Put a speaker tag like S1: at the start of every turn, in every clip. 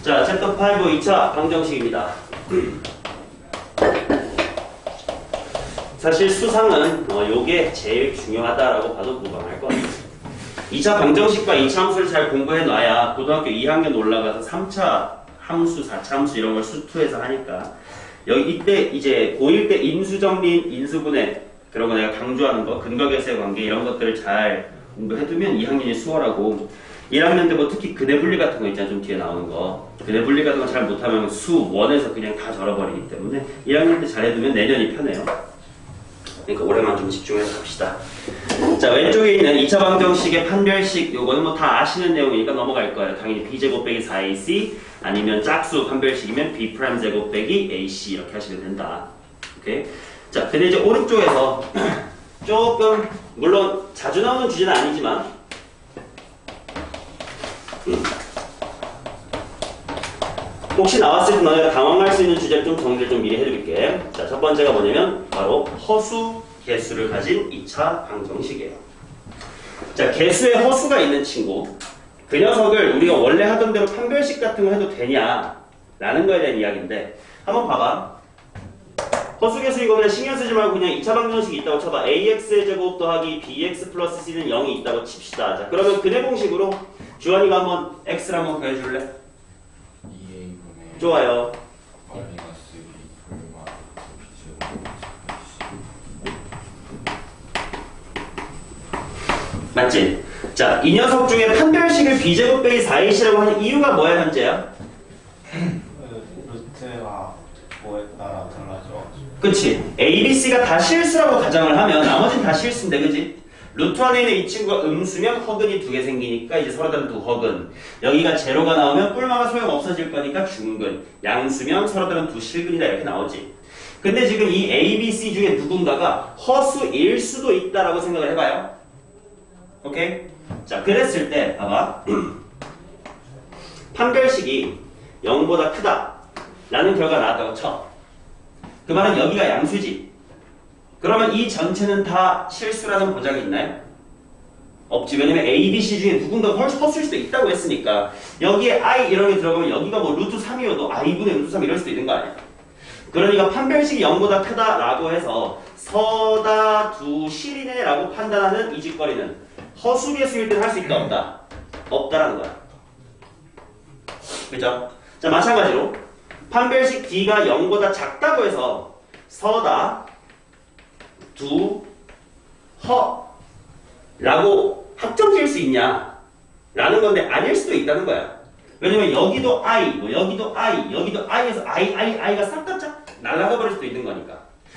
S1: 자, 챕터 5 2차 방정식입니다. 사실 수상은 요게 제일 중요하다라고 봐도 무방할 것 같아요. 2차 방정식과 2차 함수를 잘 공부해 놔야 고등학교 2학년 올라가서 3차 함수, 4차 함수 이런 걸 수투해서 하니까 여기 이때 이제 고1 때 인수정리인, 인수분해 그런 거 내가 강조하는 거, 근거계수의 관계 이런 것들을 잘 공부해두면 2학년이 수월하고 1학년 때 뭐 특히 근해분리 같은 거 있잖아. 좀 뒤에 나오는 거 근해분리 같은 거 잘 못하면 수 1에서 그냥 다 절어버리기 때문에 1학년 때 잘해두면 내년이 편해요. 그러니까 올해만 좀 집중해서 갑시다. 자, 왼쪽에 있는 2차 방정식의 판별식 요거는 뭐 다 아시는 내용이니까 넘어갈 거예요. 당연히 b제곱 빼기 4ac 아니면 짝수 판별식이면 b'제곱 빼기 ac 이렇게 하시면 된다. 오케이? 자, 근데 이제 오른쪽에서 조금 물론 자주 나오는 주제는 아니지만 혹시 나왔을 때 너네가 당황할 수 있는 주제를 좀 정리를 좀 미리 해드릴게. 자, 첫 번째가 뭐냐면 바로 허수 개수를 가진 2차 방정식이에요. 자, 개수에 허수가 있는 친구 그 녀석을 우리가 원래 하던 대로 판별식 같은 거 해도 되냐 라는 거에 대한 이야기인데 한번 봐봐. 허수 개수 이거 그냥 신경 쓰지 말고 그냥 2차 방정식이 있다고 쳐봐. ax의 제곱 더하기 bx 플러스 c는 0이 있다고 칩시다. 자, 그러면 근해 공식으로 주환이가 한번 x를 한번 구해줄래?
S2: 2a분의
S1: 좋아요.
S2: 마이너스 b 불마
S1: 맞지? 자, 이 녀석 중에 판별식을 b제곱 빼기 4ac라고 하는 이유가 뭐야 현재야?
S3: 루트가 뭐에 따라 달라져.
S1: 그치? a, b, c가 다 실수라고 가정을 하면 나머지는 다 실수인데 그치? 루트 안에 있는 이 친구가 음수면 허근이 2개 생기니까 이제 서로 다른 두 허근. 여기가 제로가 나오면 뿔마가 소용 없어질 거니까 중근. 양수면 서로 다른 두 실근이다 이렇게 나오지. 근데 지금 이 a, b, c 중에 누군가가 허수일 수도 있다라고 생각을 해봐요. 오케이? 자, 그랬을 때 봐봐. 판별식이 0보다 크다 라는 결과가 나왔다고 쳐. 그 말은 여기가 양수지. 그러면 이 전체는 다 실수라는 보장이 있나요? 없지. 왜냐면 A, B, C 중에 누군가가 허수일 수도 있다고 했으니까 여기에 I 이런 게 들어가면 여기가 뭐 루트 3이어도 I분의 루트 3 이럴 수도 있는 거 아니야? 그러니까 판별식이 0보다 크다라고 해서 서다 두 실이네 라고 판단하는 이 짓거리는 허수개수일 때는 할 수 있다 없다? 없다라는 거야. 그죠? 자, 마찬가지로 판별식 D가 0보다 작다고 해서 서다 두 허 라고 확정 지을 수 있냐 라는 건데 아닐 수도 있다는 거야. 왜냐면 여기도 I, 뭐 여기도 I, 여기도 I에서 I가 싹 다 날아가 버릴 수도 있는 거니까.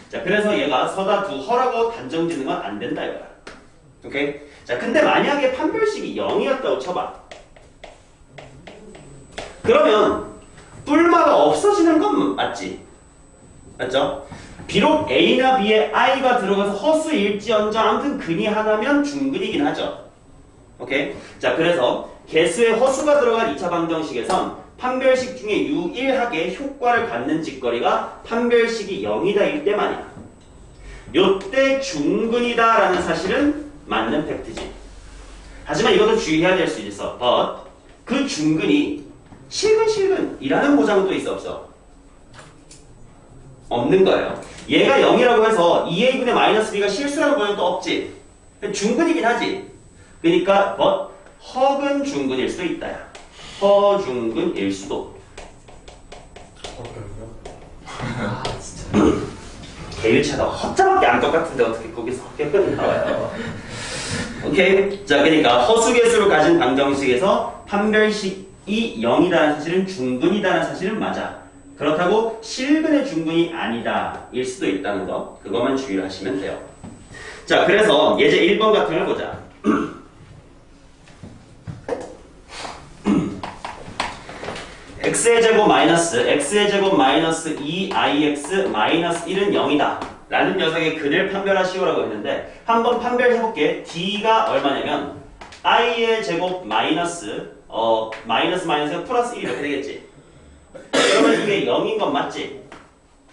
S1: 자, 그래서 얘가 서다 두 허라고 단정 짓는 건 안 된다 이거야. 오케이? 자, 근데 만약에 판별식이 0이었다고 쳐봐. 그러면 뿔마가 없어지는 건 맞지? 맞죠? 비록 A나 B에 I가 들어가서 허수일지언정 아무튼 근이 하나면 중근이긴 하죠. 오케이? 자, 그래서 개수에 허수가 들어간 2차 방정식에선 판별식 중에 유일하게 효과를 갖는 짓거리가 판별식이 0이다일 때만이야. 요때 중근이다 라는 사실은 맞는 팩트지. 하지만 이것도 주의해야 될 수 있어. But 그 중근이 실근이라는 보장은 또 있어 없어? 없는 거예요. 얘가 0이라고 해서 2a분의 마이너스 b가 실수라는 보장은 또 없지. 중근이긴 하지. 그러니까 but 허근 중근일 수도 있다야. 허중근일 수도.
S3: 아,
S1: 개일차다. 허자밖에 안 똑같은데 어떻게 거기서 헛개끈이 나와요. 오케이? 자, 그러니까 허수개수를 가진 방정식에서 판별식이 0이라는 사실은 중근이라는 사실은 맞아. 그렇다고 실근의 중근이 아니다 일 수도 있다는 거 그것만 주의를 하시면 돼요. 자, 그래서 예제 1번 같은 걸 보자. x의 제곱 마이너스 2ix 마이너스 1은 0이다 라는 녀석의 근을 판별하시오라고 했는데 한번 판별해볼게. d가 얼마냐면 i의 제곱 마이너스 마이너스 플러스 1 이렇게 되겠지. 그러면 이게 0인 건 맞지?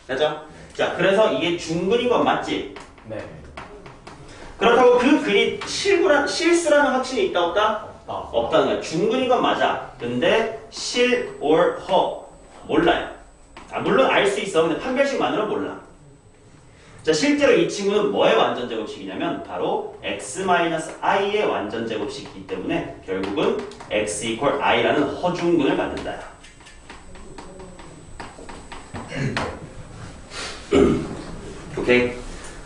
S1: 맞죠? 자, 그래서 이게 중근인 건 맞지?
S3: 네.
S1: 그렇다고 그 근이 실수라는 확신이 있다 없다? 없다는 거야. 중근인 건 맞아. 근데 실 or 허 몰라요. 물론 알 수 있어. 근데 판별식만으로 몰라. 자, 실제로 이 친구는 뭐의 완전 제곱식이냐면 바로 x-i의 완전 제곱식이기 때문에 결국은 x equal i라는 허중근을 갖는다. 오케이?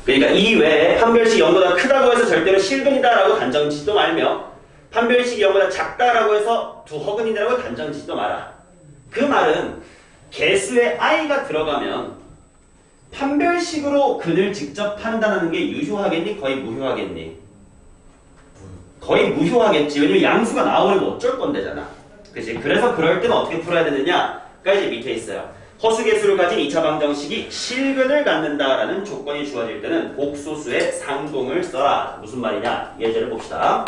S1: 그러니까 이 외에 판별식이 0보다 크다고 해서 절대로 실근이다라고 단정짓도 말며 판별식이 0보다 작다라고 해서 두 허근이다라고 단정짓도 마라. 그 말은 개수에 i가 들어가면 판별식으로 근을 직접 판단하는 게 유효하겠니? 거의 무효하겠니? 거의 무효하겠지. 왜냐면 양수가 나오면 어쩔 건데잖아. 그치? 그래서 그럴 때는 어떻게 풀어야 되느냐가 이제 밑에 있어요. 허수개수를 가진 2차 방정식이 실근을 갖는다라는 조건이 주어질 때는 복소수의 상동을 써라. 무슨 말이냐? 예제를 봅시다.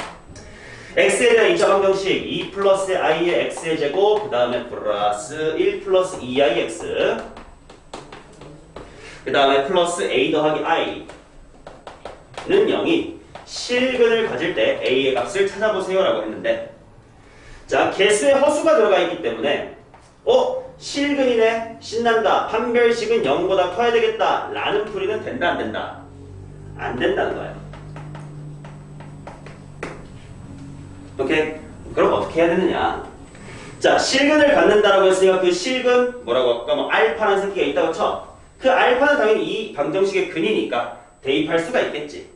S1: x에 대한 2차 방정식 2 플러스 i의 x의 제곱 그 다음에 플러스 1 플러스 2ix 그 다음에 플러스 a 더하기 i는 0이 실근을 가질 때 a의 값을 찾아보세요 라고 했는데 자 개수에 허수가 들어가 있기 때문에 실근이네 신난다 판별식은 0보다 커야 되겠다 라는 풀이는 된다 안 된다? 안 된다는 거예요. 오케이? 그럼 어떻게 해야 되느냐? 자 실근을 갖는다라고 했으니까 그 실근 뭐라고 할까? 뭐 알파라는 새끼가 있다고 쳐. 그 알파는 당연히 이 방정식의 근이니까 대입할 수가 있겠지.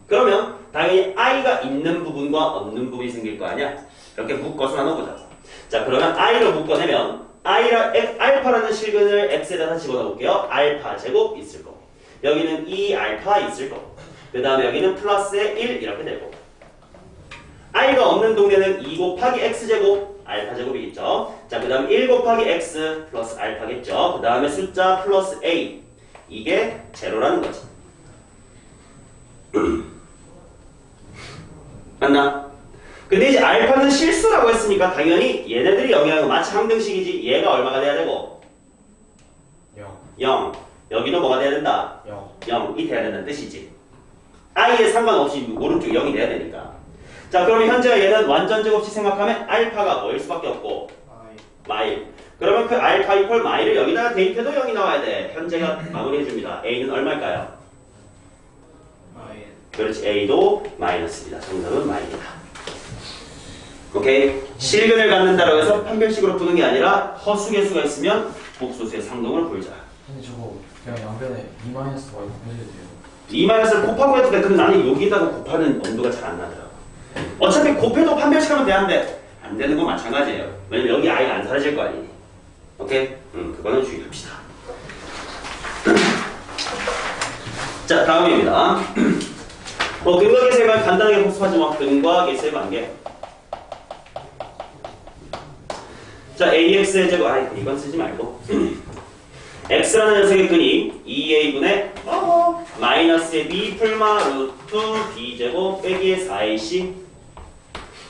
S1: 그러면 당연히 i가 있는 부분과 없는 부분이 생길 거 아니야? 이렇게 묶어서 나눠보자. 자 그러면 i로 묶어내면 알파라는 실근을 x에다가 집어넣어 볼게요. 알파 제곱 있을 거고 여기는 2알파 있을 거고 그 다음에 여기는 플러스에 1 이렇게 되고 i가 없는 동네는 2 곱하기 x제곱 알파 제곱이겠죠. 자 그 다음 1 곱하기 x 플러스 알파겠죠. 그 다음에 숫자 플러스 a 이게 제로라는 거지. 맞나? 근데 이제 알파는 실수라고 했으니까 당연히 얘네들이 0이라는 마치 항등식이지 얘가 얼마가 돼야 되고 0 여기도 뭐가 돼야 된다? 0이 돼야 된다는 뜻이지. i에 상관없이 오른쪽 0이 돼야 되니까. 자 그러면 현재 얘는 완전 제곱식 생각하면 알파가 뭐일 수밖에 없고 마일. 그러면 그 알파 이퀄 마일을 여기다가 대입해도 0이 나와야 돼. 현재가 마무리해줍니다. a는 얼마일까요? 그렇지 a도 마이너스입니다. 정답은 마일이다. 오케이? 실근을 갖는다라고 해서 판별식으로 푸는 게 아니라 허수개수가 있으면 복소수의 상동을 풀자.
S2: 근데 저거 그냥 양변에 2-y 해도 돼요.
S1: 2-를 곱하고 해도 돼. 근데 나는 여기다가 곱하는 엄두가 잘 안 나더라고. 어차피 곱해도 판별식하면 되는데 안 되는 건 마찬가지예요. 왜냐면 여기 i가 안 사라질 거 아니니. 오케이? 그거는 주의합시다. 자 다음입니다. 근과 계수의 관계 간단하게 복습하지 마. 근과 계수의 관계. 자 ax의 제곱 이건 쓰지 말고 x라는 녀석의 근이 2a분의 마이너스의 b 풀마 루트 b제곱 빼기의 4ac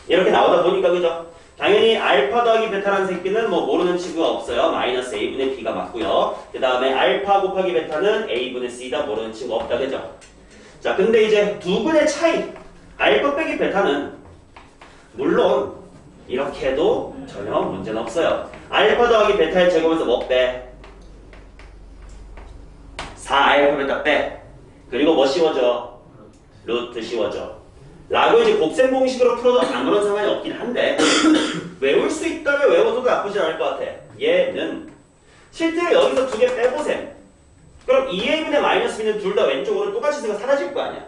S1: 이렇게 나오다 보니까 그죠? 당연히 알파 더하기 베타라는 새끼는 뭐 모르는 친구가 없어요. 마이너스 a분의 b가 맞고요. 그 다음에 알파 곱하기 베타는 a분의 c다. 모르는 친구 없다. 그죠? 자 근데 이제 두 근의 차이 알파 빼기 베타는 물론 이렇게 해도 전혀 문제는 없어요. 알파 더하기 베타의 제곱에서 뭐 빼? 4알파 베타 빼. 그리고 뭐 씌워져? 루트 씌워져. 라고 이제 곱셈 공식으로 풀어도 아무런 상관이 없긴 한데 외울 수 있다면 외워도 나쁘지 않을 것 같아. 얘는 실제로 여기서 두 개 빼보셈. 그럼 2a분의 마이너스 b는 둘 다 왼쪽으로 똑같이 있으니까 사라질 거 아니야.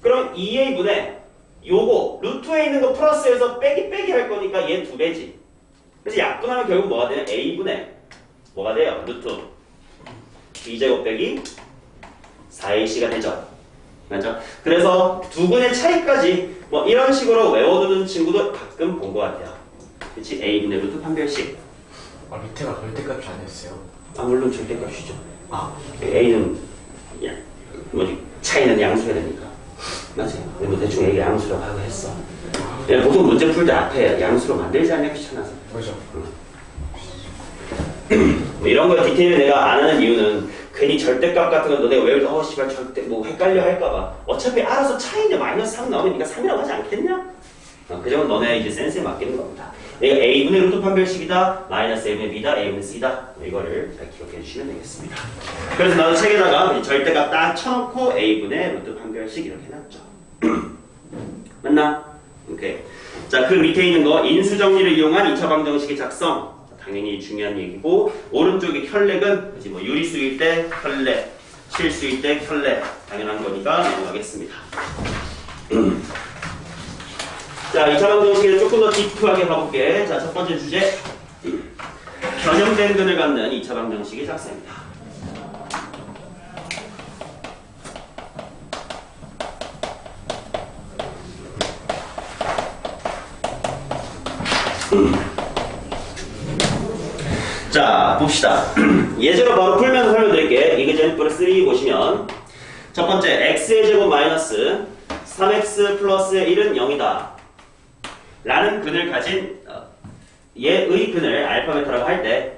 S1: 그럼 2a분의 요거 루트에 있는 거 플러스해서 빼기 할 거니까 얘 2배지. 그래서 약분하면 결국 뭐가 되냐? a분의 뭐가 돼요? 루트 b제곱 빼기 4ac가 되죠. 맞죠? 그래서 두 근의 차이까지 뭐 이런 식으로 외워두는 친구도 가끔 본 것 같아요. 그치? a분의 루트 판별식.
S2: 밑에가 절대값이 아니었어요.
S1: 물론 절대값이죠. a는 차이는 양수해야 되니까. 맞지? 뭐 대충 얘기 양수라고 하고 했어. 보통 문제 풀 때 앞에 양수로 만들지 않냐 귀찮아서.
S2: 그렇죠.
S1: 뭐 이런 거 디테일 내가 안 하는 이유는 괜히 절대값 같은 거 너네가 외울 때 씨발 절대 뭐 헷갈려 할까봐. 어차피 알아서 차이인데 마이너스 3 나오면 니가 3이라고 하지 않겠냐? 그 점은 너네 이제 센스에 맡기는 겁니다. 얘가 a분의 루트 판별식이다, 마이너스 a분의 b다, a분의 c다. 이거를 잘 기억해 주시면 되겠습니다. 그래서 나도 책에다가 절대값 딱 쳐놓고 a분의 루트 판별식 이렇게 해놨죠. 맞나? 오케이. 자, 그 밑에 있는 거 인수 정리를 이용한 2차 방정식의 작성. 당연히 중요한 얘기고, 오른쪽에 혈렉은 이제 뭐 유리수일 때 혈렉, 실수일 때 혈렉. 당연한 거니까 넘어가겠습니다. 자, 2차 방정식을 조금 더 딥하게 가볼게. 자, 첫 번째 주제. 변형된 근을 갖는 2차 방정식의 작성입니다. 자, 봅시다. 예제로 바로 풀면서 설명드릴게. 이그젠플 3 보시면 첫 번째 x의 제곱 마이너스 3x 플러스의 1은 0이다 라는 근을 가진 얘의 근을 알파 베타라고 할 때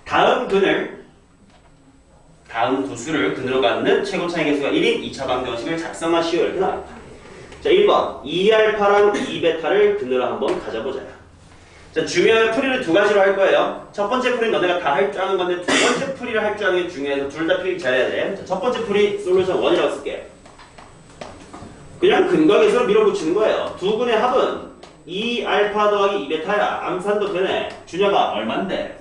S1: 다음 두 수를 근으로 갖는 최고 차이 계수가 1인 2차 방정식을 작성하시오 이렇게 나옵니다. 자, 1번 2알파랑 2베타를 근으로 한번 가져보자. 자, 중요한 풀이를 두 가지로 할 거예요. 첫 번째 풀이는 너네가 다 할 줄 아는 건데 두 번째 풀이를 할 줄 아는 게 중요해서 둘 다 필기 잘해야 돼. 자, 첫 번째 풀이 솔루션 1이라고 쓸게. 그냥 근과 계수로 밀어붙이는 거예요. 두 근의 합은 2알파 더하기 2베타야. 암산도 되네. 준혁아 얼만데?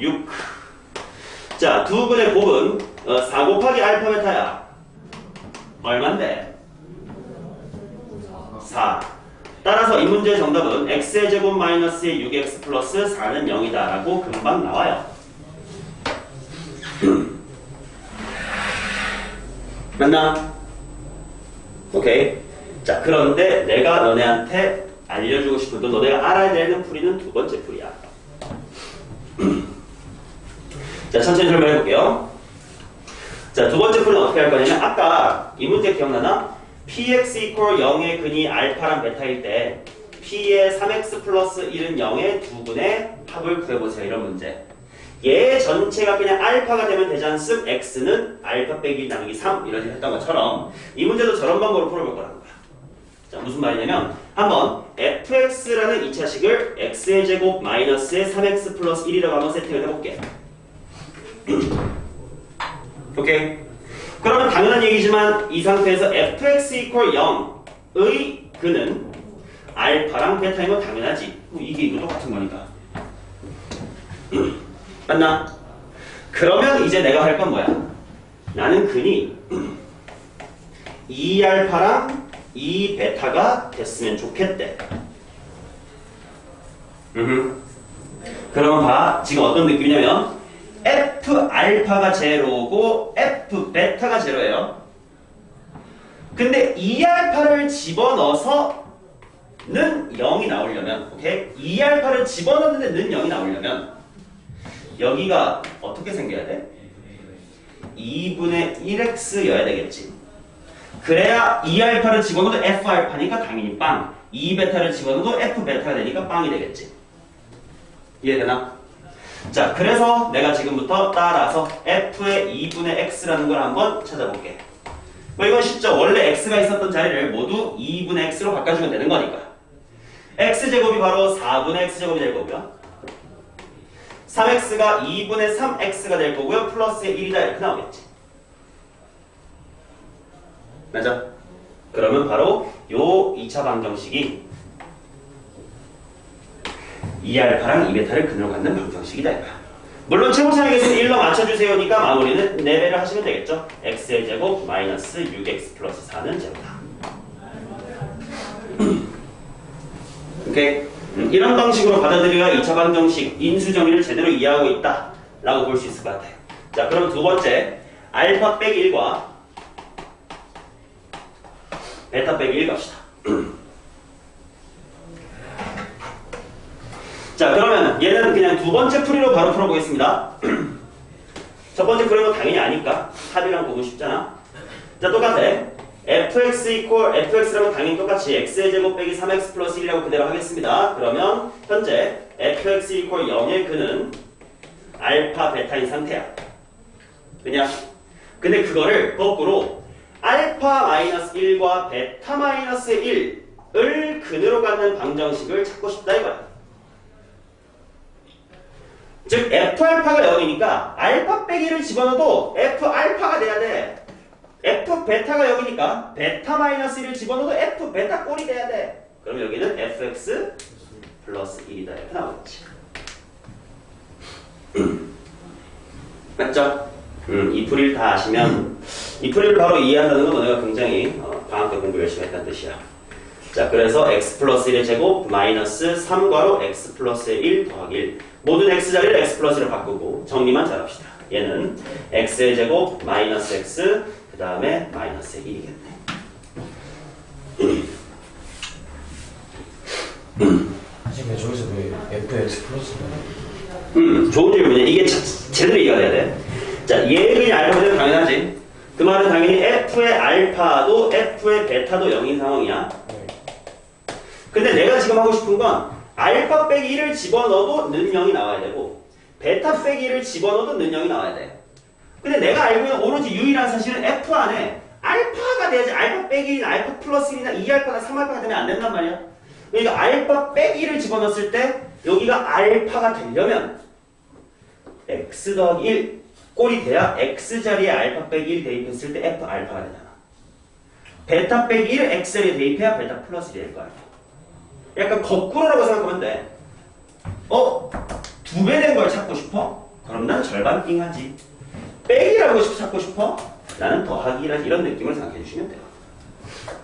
S1: 6. 자, 두 근의 곱은 4 곱하기 알파 베타야. 얼만데? 4. 따라서 이 문제의 정답은 x의 제곱 마이너스의 6x 플러스 4는 0이다 라고 금방 나와요. 맞나? 오케이. 자, 그런데 내가 너네한테 알려주고 싶은 건 너네가 알아야 되는 풀이는 두 번째 풀이야. 자, 천천히 설명해 볼게요. 자, 두 번째 풀이는 어떻게 할 거냐면 아까 이 문제 기억나나? px equal 0의 근이 알파랑 베타일 때 p의 3x 플러스 1은 0의 두 근의 합을 구해보세요. 이런 문제. 얘 전체가 그냥 알파가 되면 되지 않습? x는 알파 빼기 1 나누기 3 이렇게 했던 것처럼 이 문제도 저런 방법으로 풀어볼 거라는 거야. 자, 무슨 말이냐면 한번 fx라는 2차식을 x의 제곱 마이너스의 3x 플러스 1이라고 한번 세팅을 해볼게. 오케이. 그러면 당연한 얘기지만 이 상태에서 fx equal 0의 근은 알파랑 베타인 건 당연하지. 이게 이거 똑같은 거니까. 맞나? 그러면 이제 내가 할 건 뭐야? 나는 근이 2알파랑 2베타가 됐으면 좋겠대. 그러면 봐. 지금 어떤 느낌이냐면 f 알파가 제로고 f 베타가 제로예요. 근데 2알파를 집어넣어서는 0이 나오려면, 오케이? 2알파를 집어넣는데 는 0이 나오려면 여기가 어떻게 생겨야 돼? 2분의 1x여야 되겠지. 그래야 2알파를 집어넣어도 f알파니까 당연히 빵. 2베타를 집어넣어도 f베타가 되니까 빵이 되겠지. 이해되나? 자, 그래서 내가 지금부터 따라서 f의 2분의 x라는 걸 한번 찾아볼게. 뭐 이건 쉽죠. 원래 x가 있었던 자리를 모두 2분의 x로 바꿔주면 되는 거니까. x제곱이 바로 4분의 x제곱이 될 거고요. 3x가 2분의 3x가 될 거고요. 플러스의 1이다 이렇게 나오겠지. 맞아? 그러면 바로 요 2차 방정식이 2알파랑 2베타를 근으로 갖는 방정식이다 이거야. 물론 최고차이계수는 1로 맞춰주세요니까 마무리는 4배를 하시면 되겠죠. x의 제곱 마이너스 6x 플러스 4는 제로다. 오케이? 이런 방식으로 받아들여야 2차 방정식 인수정의를 제대로 이해하고 있다 라고 볼 수 있을 것 같아요. 자, 그럼 두 번째 알파 빼기 1과 베타 빼기 1 갑시다. 자, 그러면 얘는 그냥 두 번째 풀이로 바로 풀어보겠습니다. 첫 번째 풀이는 당연히 아니까 합이랑 보면 쉽잖아. 자, 똑같아. fx equal fx라면 당연히 똑같이 x의 제곱 빼기 3x 플러스 1이라고 그대로 하겠습니다. 그러면 현재 fx equal 0의 근은 알파 베타인 상태야. 그냥 근데 그거를 거꾸로 알파 마이너스 1과 베타 마이너스 1을 근으로 갖는 방정식을 찾고 싶다 이거야. 즉 F 알파가 0이니까 알파 빼기 1을 집어넣어도 F 알파가 돼야 돼. F 베타가 0이니까 베타 마이너스 1을 집어넣어도 F 베타 꼴이 돼야 돼. 그럼 여기는 fx 플러스 1이다 이렇게 나오겠지. 맞죠? 이 풀이를 다 아시면 이 풀이를 바로 이해한다는 건 너네가 굉장히 방학 때 공부 열심히 했다는 뜻이야. 자, 그래서 x 플러스 1의 제곱 마이너스 3괄호 x 플러스 1 더하기 1 모든 x 자리를 x 플러스 1로 바꾸고 정리만 잘합시다. 얘는 x의 제곱 마이너스 x 그 다음에 마이너스 1이겠네.
S2: 지금 저기서 왜 fx 플러스는?
S1: 좋은 질문이야. 이게 제대로 이해가 돼야 돼. 자, 얘 그냥 알파보다 당연하지. 그 말은 당연히 f의 알파도 f의 베타도 0인 상황이야.
S2: 네.
S1: 근데 내가 지금 하고 싶은 건 알파 빼기 1을 집어넣어도 는 0이 나와야 되고 베타 빼기 1을 집어넣어도 는 0이 나와야 돼. 근데 내가 알고 있는 오로지 유일한 사실은 f 안에 알파가 돼야지. 알파 빼기 1은 알파 플러스 1이나 2알파나 3알파가 되면 안 된단 말이야. 그러니까 알파 빼기 1을 집어넣었을 때 여기가 알파가 되려면 x 더하기 1 꼴이 돼야 x 자리에 알파 빼기 1 대입했을 때 f 알파가 되잖아. 베타 빼기 1 x 자리에 대입해야 베타 플러스 1이 될 거야. 약간 거꾸로라고 생각하면 돼. 2배 된 걸 찾고 싶어? 그럼 난 절반 띵하지. 빼기라고 찾고 싶어? 나는 더하기란 이런 느낌을 생각해 주시면 돼요.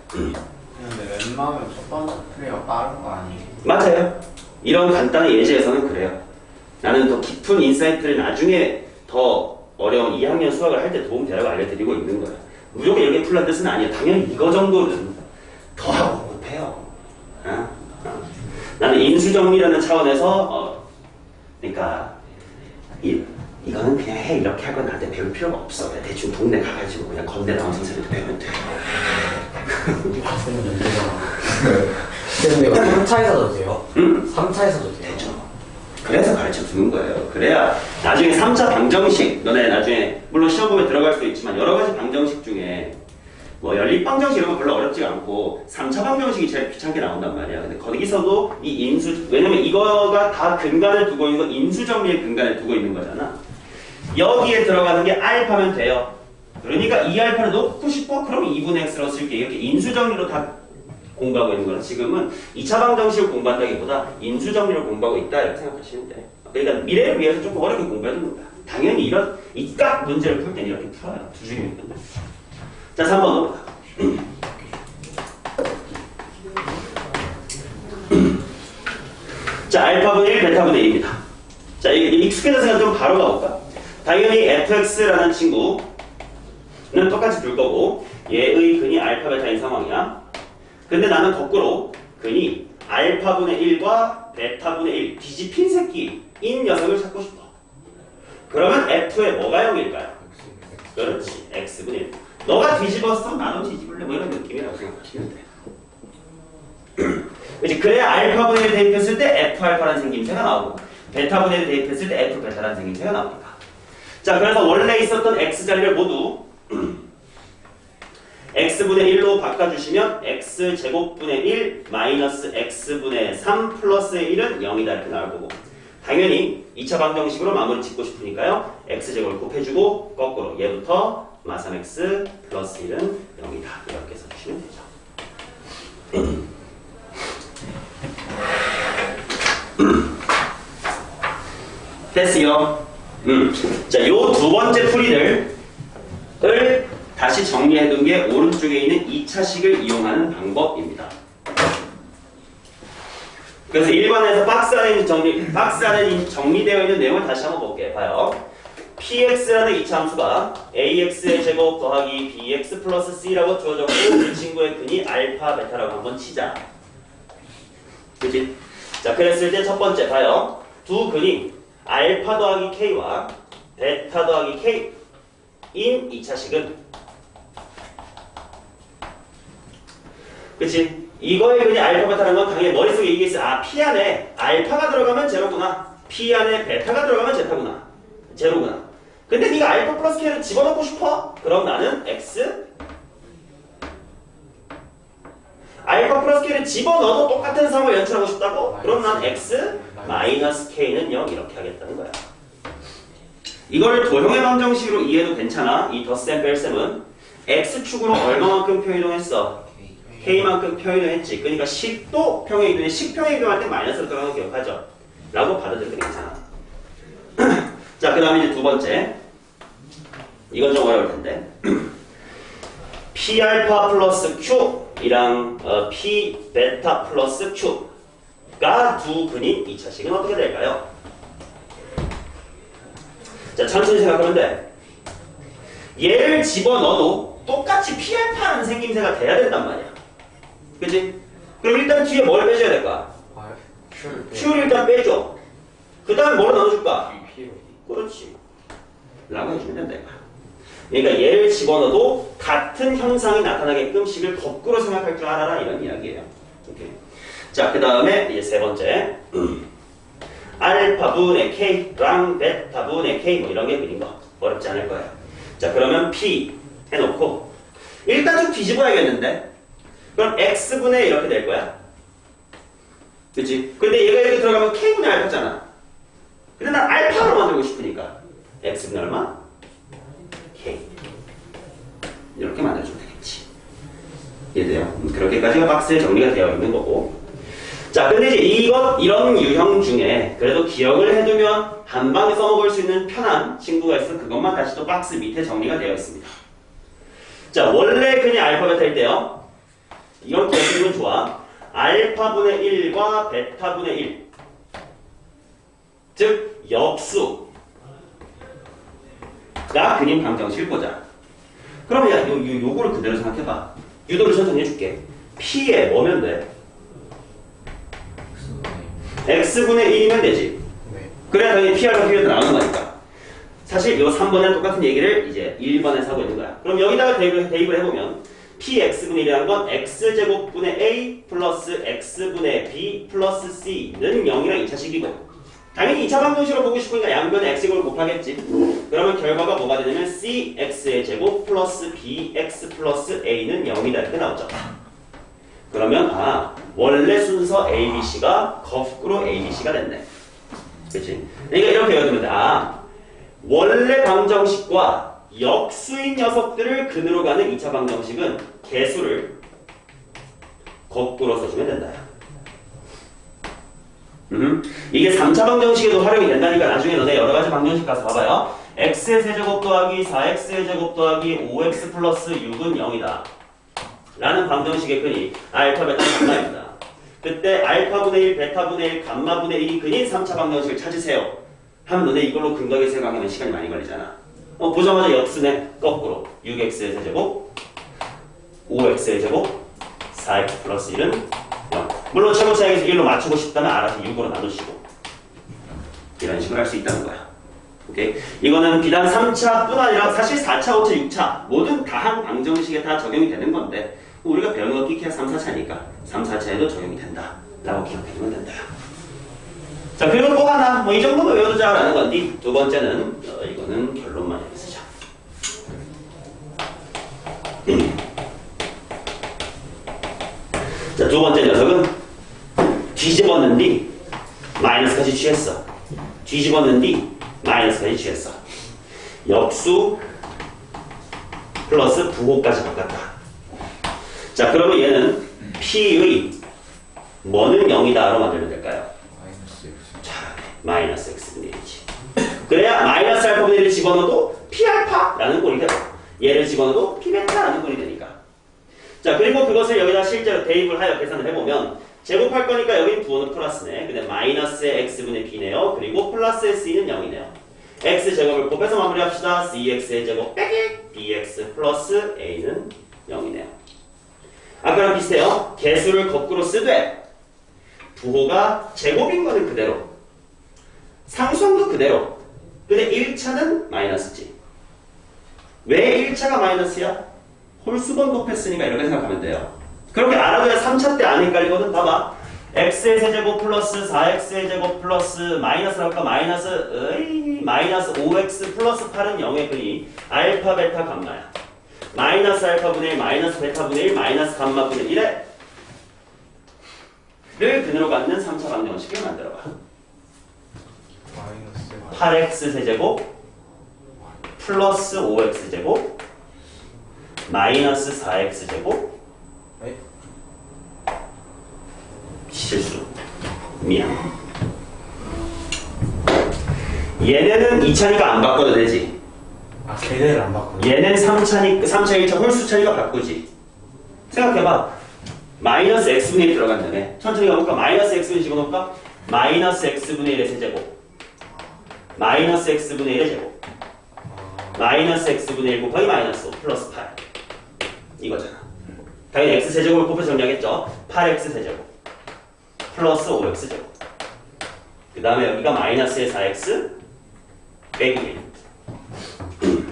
S3: 근데 웬만하면 첫 번째 플레이가 빠른 거 아니에요?
S1: 맞아요. 이런 간단한 예제에서는 그래요. 나는 더 깊은 인사이트를 나중에 더 어려운 2학년 수학을 할 때 도움되라고 알려드리고 있는 거야. 무조건 이렇게 풀란 뜻은 아니야. 당연히 이거 정도는 더 하고 못해요. 나는 인수정리라는 차원에서 그러니까 이거는 그냥 해 이렇게 하고 나한테 배울 필요가 없어. 그냥 대충 동네 가가지고 그냥 건대 나온 선생님한테 배우면 돼.
S2: 쌤은 연대잖아. 쌤 이거 3차에서도 돼요?
S1: 응?
S2: 3차에서도 돼요?
S1: 되죠. 그래서 가르쳐 주는 거예요. 그래야 나중에 3차 방정식, 너네 나중에 물론 시험 보면 들어갈 수도 있지만 여러 가지 방정식 중에 뭐 연립 방정식 이런 거 별로 어렵지가 않고 3차 방정식이 제일 귀찮게 나온단 말이야. 근데 거기서도 이 인수, 왜냐면 이거가 다 근간을 두고 있는 거 인수정리의 근간을 두고 있는 거잖아. 여기에 들어가는 게 알파면 돼요. 그러니까 이 알파를 넣고 싶어? 그럼 2분의 x로 쓸게. 이렇게 인수정리로 다 공부하고 있는 거는 지금은 2차 방정식을 공부한다기보다 인수정리를 공부하고 있다 이렇게 생각하시면 돼. 그러니까 미래를 위해서 조금 어렵게 공부해주는 거야. 당연히 이런 이깟 문제를 풀 땐 이렇게 풀어요. 두 중이면 끝나. 자, 3번 넘어가. 자, 알파분의 1, 베타분의 1입니다. 자, 이게 익숙해져서 좀 바로 가볼까? 당연히 fx라는 친구는 똑같이 둘 거고 얘의 근이 알파 베타인 상황이야. 근데 나는 거꾸로 근이 알파분의 1과 베타분의 1 뒤집힌 새끼인 녀석을 찾고 싶어. 그러면 f의 뭐가 0일까요? 그렇지, x분의 1. 너가 뒤집었어? 나도 뒤집을래? 뭐 이런 느낌이라고 생각하시면 돼요. 그치? 그래야 알파분의 1 대입했을 때 f알파라는 생김새가 나오고 베타분의 1 대입했을 때 f베타라는 생김새가 나옵니다. 자, 그래서 원래 있었던 x자리를 모두 x분의 1로 바꿔주시면 x제곱분의 1 마이너스 x분의 3 플러스 1은 0이다 이렇게 나올 거고 당연히 2차 방정식으로 마무리 짓고 싶으니까요. x제곱을 곱해주고 거꾸로 얘부터 마3x 플러스 1은 0이다 이렇게 써주시면 되죠. 됐어요. 자, 요 두 번째 풀이를 다시 정리해둔 게 오른쪽에 있는 2차식을 이용하는 방법입니다. 그래서 1번에서 박스 안에 정리되어 있는 내용을 다시 한번 볼게요. 봐요. px라는 2차 함수가 ax의 제곱 더하기 bx 플러스 c라고 주어졌고 이 친구의 근이 알파 베타라고 한번 치자. 그치? 자, 그랬을 때 첫 번째 봐요. 두 근이 알파 더하기 k와 베타 더하기 k인 2차식은 그치? 이거의 근이 알파 베타라는 건 당연히 머릿속에 이게 있어. 아, p 안에 알파가 들어가면 제로구나. p 안에 베타가 들어가면 제타구나. 제로구나. 근데 네가 알파 플러스 k를 집어넣고 싶어? 그럼 나는 x 알파 플러스 k를 집어넣어도 똑같은 상황을 연출하고 싶다고? 그럼 난 x 마이너스 k는 0 이렇게 하겠다는 거야. 이걸 도형의 방정식으로 이해해도 괜찮아. 이 덧셈 뺄셈은 x축으로 얼마만큼 평이동했어? k만큼 평이동했지. 그러니까 10도 평행이동에 10평행 이동할 때 마이너스로 들어가는 거 기억하죠? 라고 받아들여도 괜찮아. 자, 그 다음에 이제 두 번째. 이건 좀 어려울 텐데. P알파 플러스 Q이랑 P 베타 플러스 Q가 두 근인 2차식은 어떻게 될까요? 자, 천천히 생각하면 돼. 얘를 집어넣어도 똑같이 P알파라는 생김새가 돼야 된단 말이야. 그치? 그럼 일단 뒤에 뭘 빼줘야 될까? Q를 일단 빼줘. 그 다음에 뭘 넣어줄까? 그렇지. 라고 해주면 된다 이거야. 그러니까 얘를 집어넣어도 같은 형상이 나타나게끔 식을 거꾸로 생각할 줄 알아라 이런 이야기예요. 오케이. 자, 그 다음에 이제 세 번째. 알파분의 K랑 베타분의 K 뭐 이런 게 그린 거 어렵지 않을 거예요. 자, 그러면 P 해놓고 일단 좀 뒤집어야겠는데 그럼 X분의 이렇게 될 거야. 그치? 근데 얘가 이렇게 들어가면 K분의 알파잖아. 근데 난 알파로 만들고 싶으니까 X분의 얼마? K 이렇게 만들어주면 되겠지. 이해돼요? 그렇게까지가 박스에 정리가 되어 있는 거고. 자, 근데 이제 이런 유형 중에 그래도 기억을 해두면 한 방에 써먹을 수 있는 편한 친구가 있어. 그것만 다시 또 박스 밑에 정리가 되어 있습니다. 자, 원래 그냥 알파벳일 때요. 이건 기억해두면 좋아. 알파분의 1과 베타분의 1. 즉, 역수가 그림 방정식을 보자. 그러면 야, 요거를 그대로 생각해봐. 유도를 천천히 해줄게. P에 뭐면 돼? X분의 1이면 되지. 그래야 당연히 P알파 Q가 나오는 거니까. 사실 이 3번이랑 똑같은 얘기를 이제 1번에서 하고 있는 거야. 그럼 여기다가 대입을 해보면 Px분의 1이라는 건 X제곱분의 A 플러스 X분의 B 플러스 C는 0이랑 2차식이고 당연히 2차 방정식으로 보고 싶으니까 양변에 X제곱을 곱하겠지. 그러면 결과가 뭐가 되냐면 CX의 제곱 플러스 BX 플러스 A는 0이다 이렇게 나오죠. 그러면 원래 순서 ABC가 거꾸로 ABC가 됐네. 그치? 그러니까 이렇게 외우면 돼. 원래 방정식과 역수인 녀석들을 근으로 가는 2차 방정식은 개수를 거꾸로 써주면 된다. 이게 3차 방정식에도 활용이 된다니까 나중에 너네 여러가지 방정식 가서 봐봐요. x의 세제곱 더하기 4x의 제곱 더하기 5x 플러스 6은 0이다. 라는 방정식의 근이 알파, 베타, 감마입니다. 그때 알파분의 1, 베타분의 1, 감마분의 1이 근인 3차 방정식을 찾으세요. 하면 너네 이걸로 근거하게 생각하면 시간이 많이 걸리잖아. 보자마자 역수네. 거꾸로 6x의 세제곱 5x의 제곱 4x 플러스 1은 0. 물론 최고차에서 1로 맞추고 싶다면 알아서 6으로 나누시고 이런 식으로 할 수 있다는 거야. 오케이? 이거는 비단 3차뿐 아니라 사실 4차, 5차, 6차 모든 다한 방정식에 다 적용이 되는 건데 우리가 배우는 거 끼케야 3, 4차니까 3, 4차에도 적용이 된다 라고 기억해두면 된다. 자, 그리고 또 하나 이 정도만 외워두자라는 건데 두 번째는 이거는 결론만 여기 쓰자. 자, 두 번째 녀석은 뒤집었는데 마이너스까지 취했어. 뒤집었는데 마이너스까지 취했어. 역수 플러스 부호까지 바꿨다. 자, 그러면 얘는 P의 뭐는 0이다로 만들면 될까요? 자, 마이너스 X분의 1이지. 그래야 마이너스 알파분의 1을 집어넣어도 P알파라는 꼴이 되고 얘를 집어넣어도 P베타라는 꼴이 되니까. 자, 그리고 그것을 여기다 실제로 대입을 하여 계산을 해보면 제곱할 거니까 여긴 부호는 플러스네. 근데 마이너스의 X분의 B네요. 그리고 플러스의 C는 0이네요. X제곱을 곱해서 마무리합시다. CX의 제곱 빼기 BX 플러스 A는 0이네요. 아까랑 비슷해요. 개수를 거꾸로 쓰되 부호가 제곱인 거는 그대로 상수함도 그대로. 근데 1차는 마이너스지. 왜 1차가 마이너스야? 홀수번 곱했으니까 이렇게 생각하면 돼요. 그렇게 알아둬야 3차 때 안 헷갈리거든. 봐봐. x의 세제곱 플러스 4x의 제곱 플러스 마이너스랄까 마이너스 5x 플러스 8은 0의 근이 알파, 베타, 감마야. 마이너스 알파분의 1, 마이너스 베타분의 1, 마이너스 감마분의 1에 근으로 갖는 3차 방정식을 만들어봐.
S3: 마이너스
S1: 8x 세제곱 플러스 5x 제곱 마이너스 4x 제곱.
S2: 네?
S1: 실수. 미안. 얘네는 2차니까 안 바꿔도 되지.
S3: 아 걔네를 안 바꾸네.
S1: 얘는 3차 1차 홀수 차니까 바꾸지. 생각해봐. 마이너스 x분의 1이 들어간다며. 천천히 가볼까? 마이너스 x분의 집어넣을까? 마이너스 x분의 1의 세제곱 마이너스 x분의 1의 제곱 마이너스 x분의 1 곱하기 마이너스 5 플러스 8 이거잖아. 당연히 x 세제곱을 곱해서 정리하겠죠. 8x 세제곱 플러스 5x 제곱 그 다음에 여기가 마이너스의 4x 빼기 1.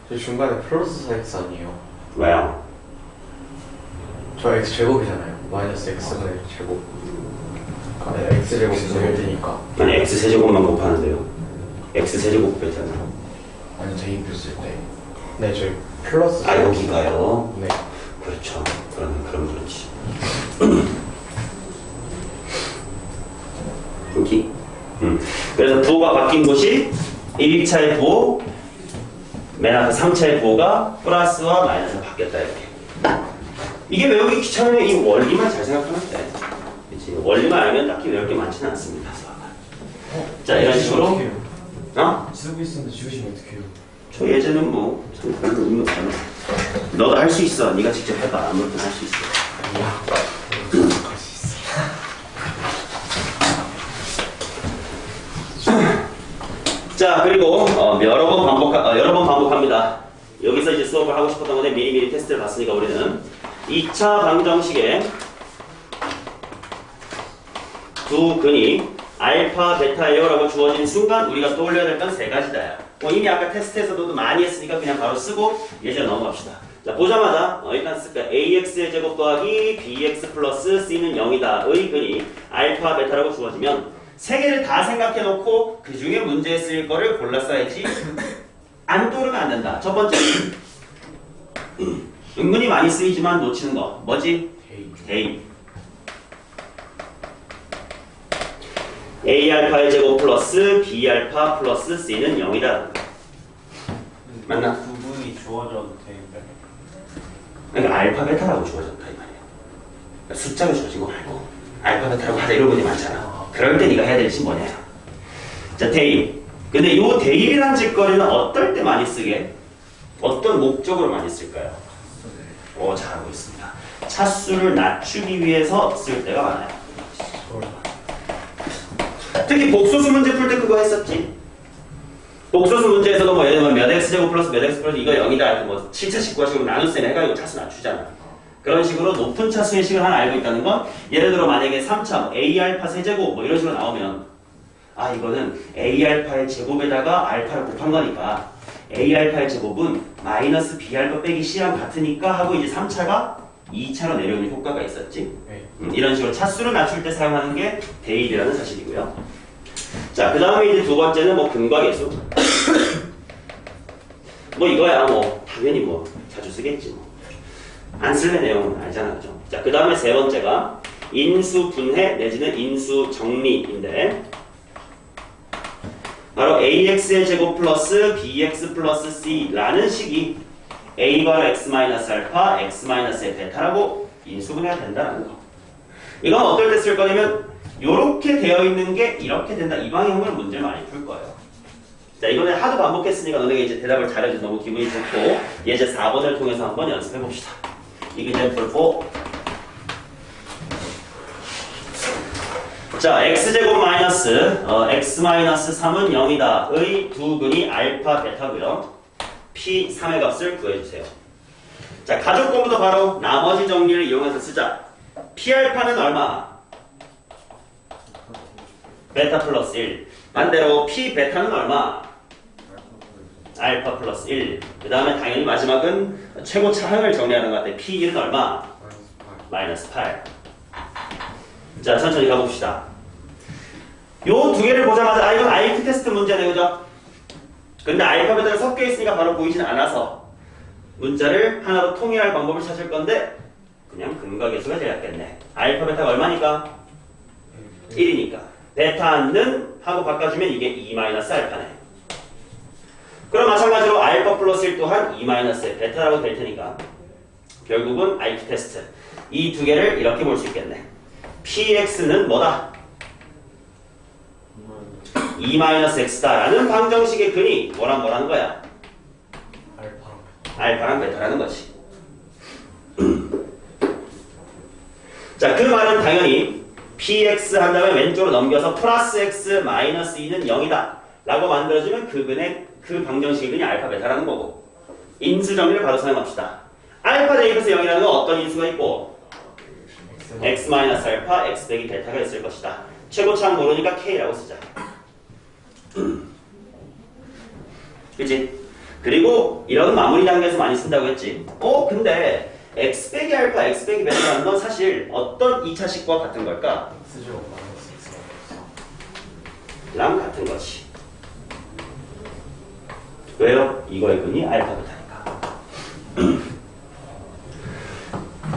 S3: 저 중간에 플러스 4x 아니에요?
S1: 왜요?
S3: 저 x 제곱이잖아요. 마이너스 x분의 제곱. 네, x 제곱 분의 1이니까.
S1: 아니 x 세제곱만 곱하는데요. x 세제곱 곱했잖아.
S2: 아니 대입했을 때
S3: 네, 저희 플러스.
S1: 아 여기가요.
S3: 네.
S1: 그렇죠. 그럼 그렇지. 여기. 그래서 부호가 바뀐 곳이 1차의 부호, 맨 앞에 3차의 부호가 플러스와 마이너스가 바뀌었다 이렇게. 이게 외우기 귀찮으면 이 원리만 잘 생각하면 돼. 그치? 원리만 알면 딱히 외울 게 많지는 않습니다. 자 이런 식으로. 어?
S2: 쓰고 있었는데 지우시면 어떡해요?
S1: 저 예제는 뭐 참 그런 의미 없잖아. 너도 할 수 있어. 네가 직접 해봐. 아무렇게나 할 수 있어. 자 그리고 여러 번 반복합니다. 여기서 이제 수업을 하고 싶었던 건데 미리미리 테스트를 봤으니까 우리는 2차 방정식에 두 근이 알파, 베타예요 라고 주어진 순간 우리가 떠올려야 될 건 세 가지다. 이미 아까 테스트에서도 많이 했으니까 그냥 바로 쓰고 예제 넘어갑시다. 자 보자마자 일단 쓸까? ax의 제곱 더하기 bx 플러스 c는 0이다 의 근이 알파, 베타라고 주어지면 세 개를 다 생각해 놓고 그 중에 문제에 쓰일 거를 골라 써야지. 안 떠오르면 안 된다. 첫 번째 은근히 많이 쓰이지만 놓치는 거 뭐지? 대입. A알파의 제곱 플러스 B알파 플러스 C는 0이다. 맞나?
S3: 부분이 주어져도 되는데.
S1: 그러니까 알파, 베타라고 주어졌다 이 말이야. 그러니까 숫자가 주어진 거 말고 알파, 베타라고 하자 이런 분이 많잖아. 그럴 때 네가 해야 될 것이 뭐냐. 자 대입. 근데 이 대입이라는 짓거리는 어떨 때 많이 쓰게? 어떤 목적으로 많이 쓸까요? 잘하고 있습니다. 차수를 낮추기 위해서 쓸 때가 많아요. 특히 복소수 문제 풀 때 그거 했었지? 복소수 문제에서도 뭐 예를 들면 몇 x제곱 플러스 몇 x 플러스 이거 0이다 뭐 7차 19화식으로 나눗셈 해가지고 차수 낮추잖아. 그런 식으로 높은 차수의 식을 하나 알고 있다는 건 예를 들어 만약에 3차 A알파 세제곱 뭐 이런 식으로 나오면 이거는 A알파의 제곱에다가 알파를 곱한 거니까 A알파의 제곱은 마이너스 B알파 빼기 C랑 같으니까 하고 이제 3차가 2차로 내려오는 효과가 있었지.
S3: 네.
S1: 이런 식으로 차수를 낮출 때 사용하는 게 대입이라는 사실이고요. 자, 그 다음에 이제 두 번째는 뭐 근과 계수. 뭐 이거야 뭐 당연히 뭐 자주 쓰겠지 뭐. 안 쓸래 내용은 알잖아, 그죠? 자, 그 다음에 세 번째가 인수 분해 내지는 인수 정리인데 바로 ax의 제곱 플러스 bx 플러스 c라는 식이 a 바 x 마이너스 알파, x 마이너스의 베타라고 인수분해가 된다는 거. 이건 어떨 때 쓸 거냐면 이렇게 되어 있는 게 이렇게 된다. 이 방향으로 문제를 많이 풀 거예요. 자, 이번에 하도 반복했으니까 너네가 이제 대답을 잘해줘서 너무 기분이 좋고 예제 4번을 통해서 한번 연습해 봅시다. example 4. 자, x제곱 마이너스 x 마이너스 3은 0이다 의 두 근이 알파, 베타고요. P3의 값을 구해주세요. 자, 가족공부도 바로 나머지 정리를 이용해서 쓰자. P알파는 얼마? 베타 플러스 1. 반대로 P베타는 얼마? 알파 플러스 1. 그 다음에 당연히 마지막은 최고 차항을 정리하는 것 같아. P1은 얼마? 마이너스 8. 자, 천천히 가봅시다. 요 두 개를 보자마자 이건 IQ 테스트 문제네, 그죠? 근데 알파벳이 섞여 있으니까 바로 보이진 않아서 문자를 하나로 통일할 방법을 찾을 건데 그냥 근각계수가 되었겠네. 알파 베타가 얼마니까? 1이니까 베타는 하고 바꿔주면 이게 2 마이너스 알파네. 그럼 마찬가지로 알파 플러스 1 또한 2 마이너스 베타라고 될 테니까 결국은 IQ 테스트 이 두 개를 이렇게 볼 수 있겠네. PX는 뭐다? 2 마이너스 X다라는 방정식의 근이 뭐라는 거야? 알파랑 베타라는 거지. 자, 그 말은 당연히 PX 한 다음에 왼쪽으로 넘겨서 플러스 X 마이너스 2는 0이다 라고 만들어주면 그 방정식의 근이 알파 베타라는 거고, 인수 정리를 바로 사용합시다. 알파 대입해서 0이라는 건 어떤 인수가 있고 X 마이너스 알파 X 빼기 베타가 있을 것이다. 최고차는 모르니까 K라고 쓰자. 그치? 그리고 이런 마무리 단계에서 많이 쓴다고 했지. 근데 X 빼기 알파, X 빼기 베타라는 건 사실 어떤 2차식과 같은 걸까?
S2: X제곱
S1: 랑 같은 거지. 왜요? 이거의 근이 알파 베타니까.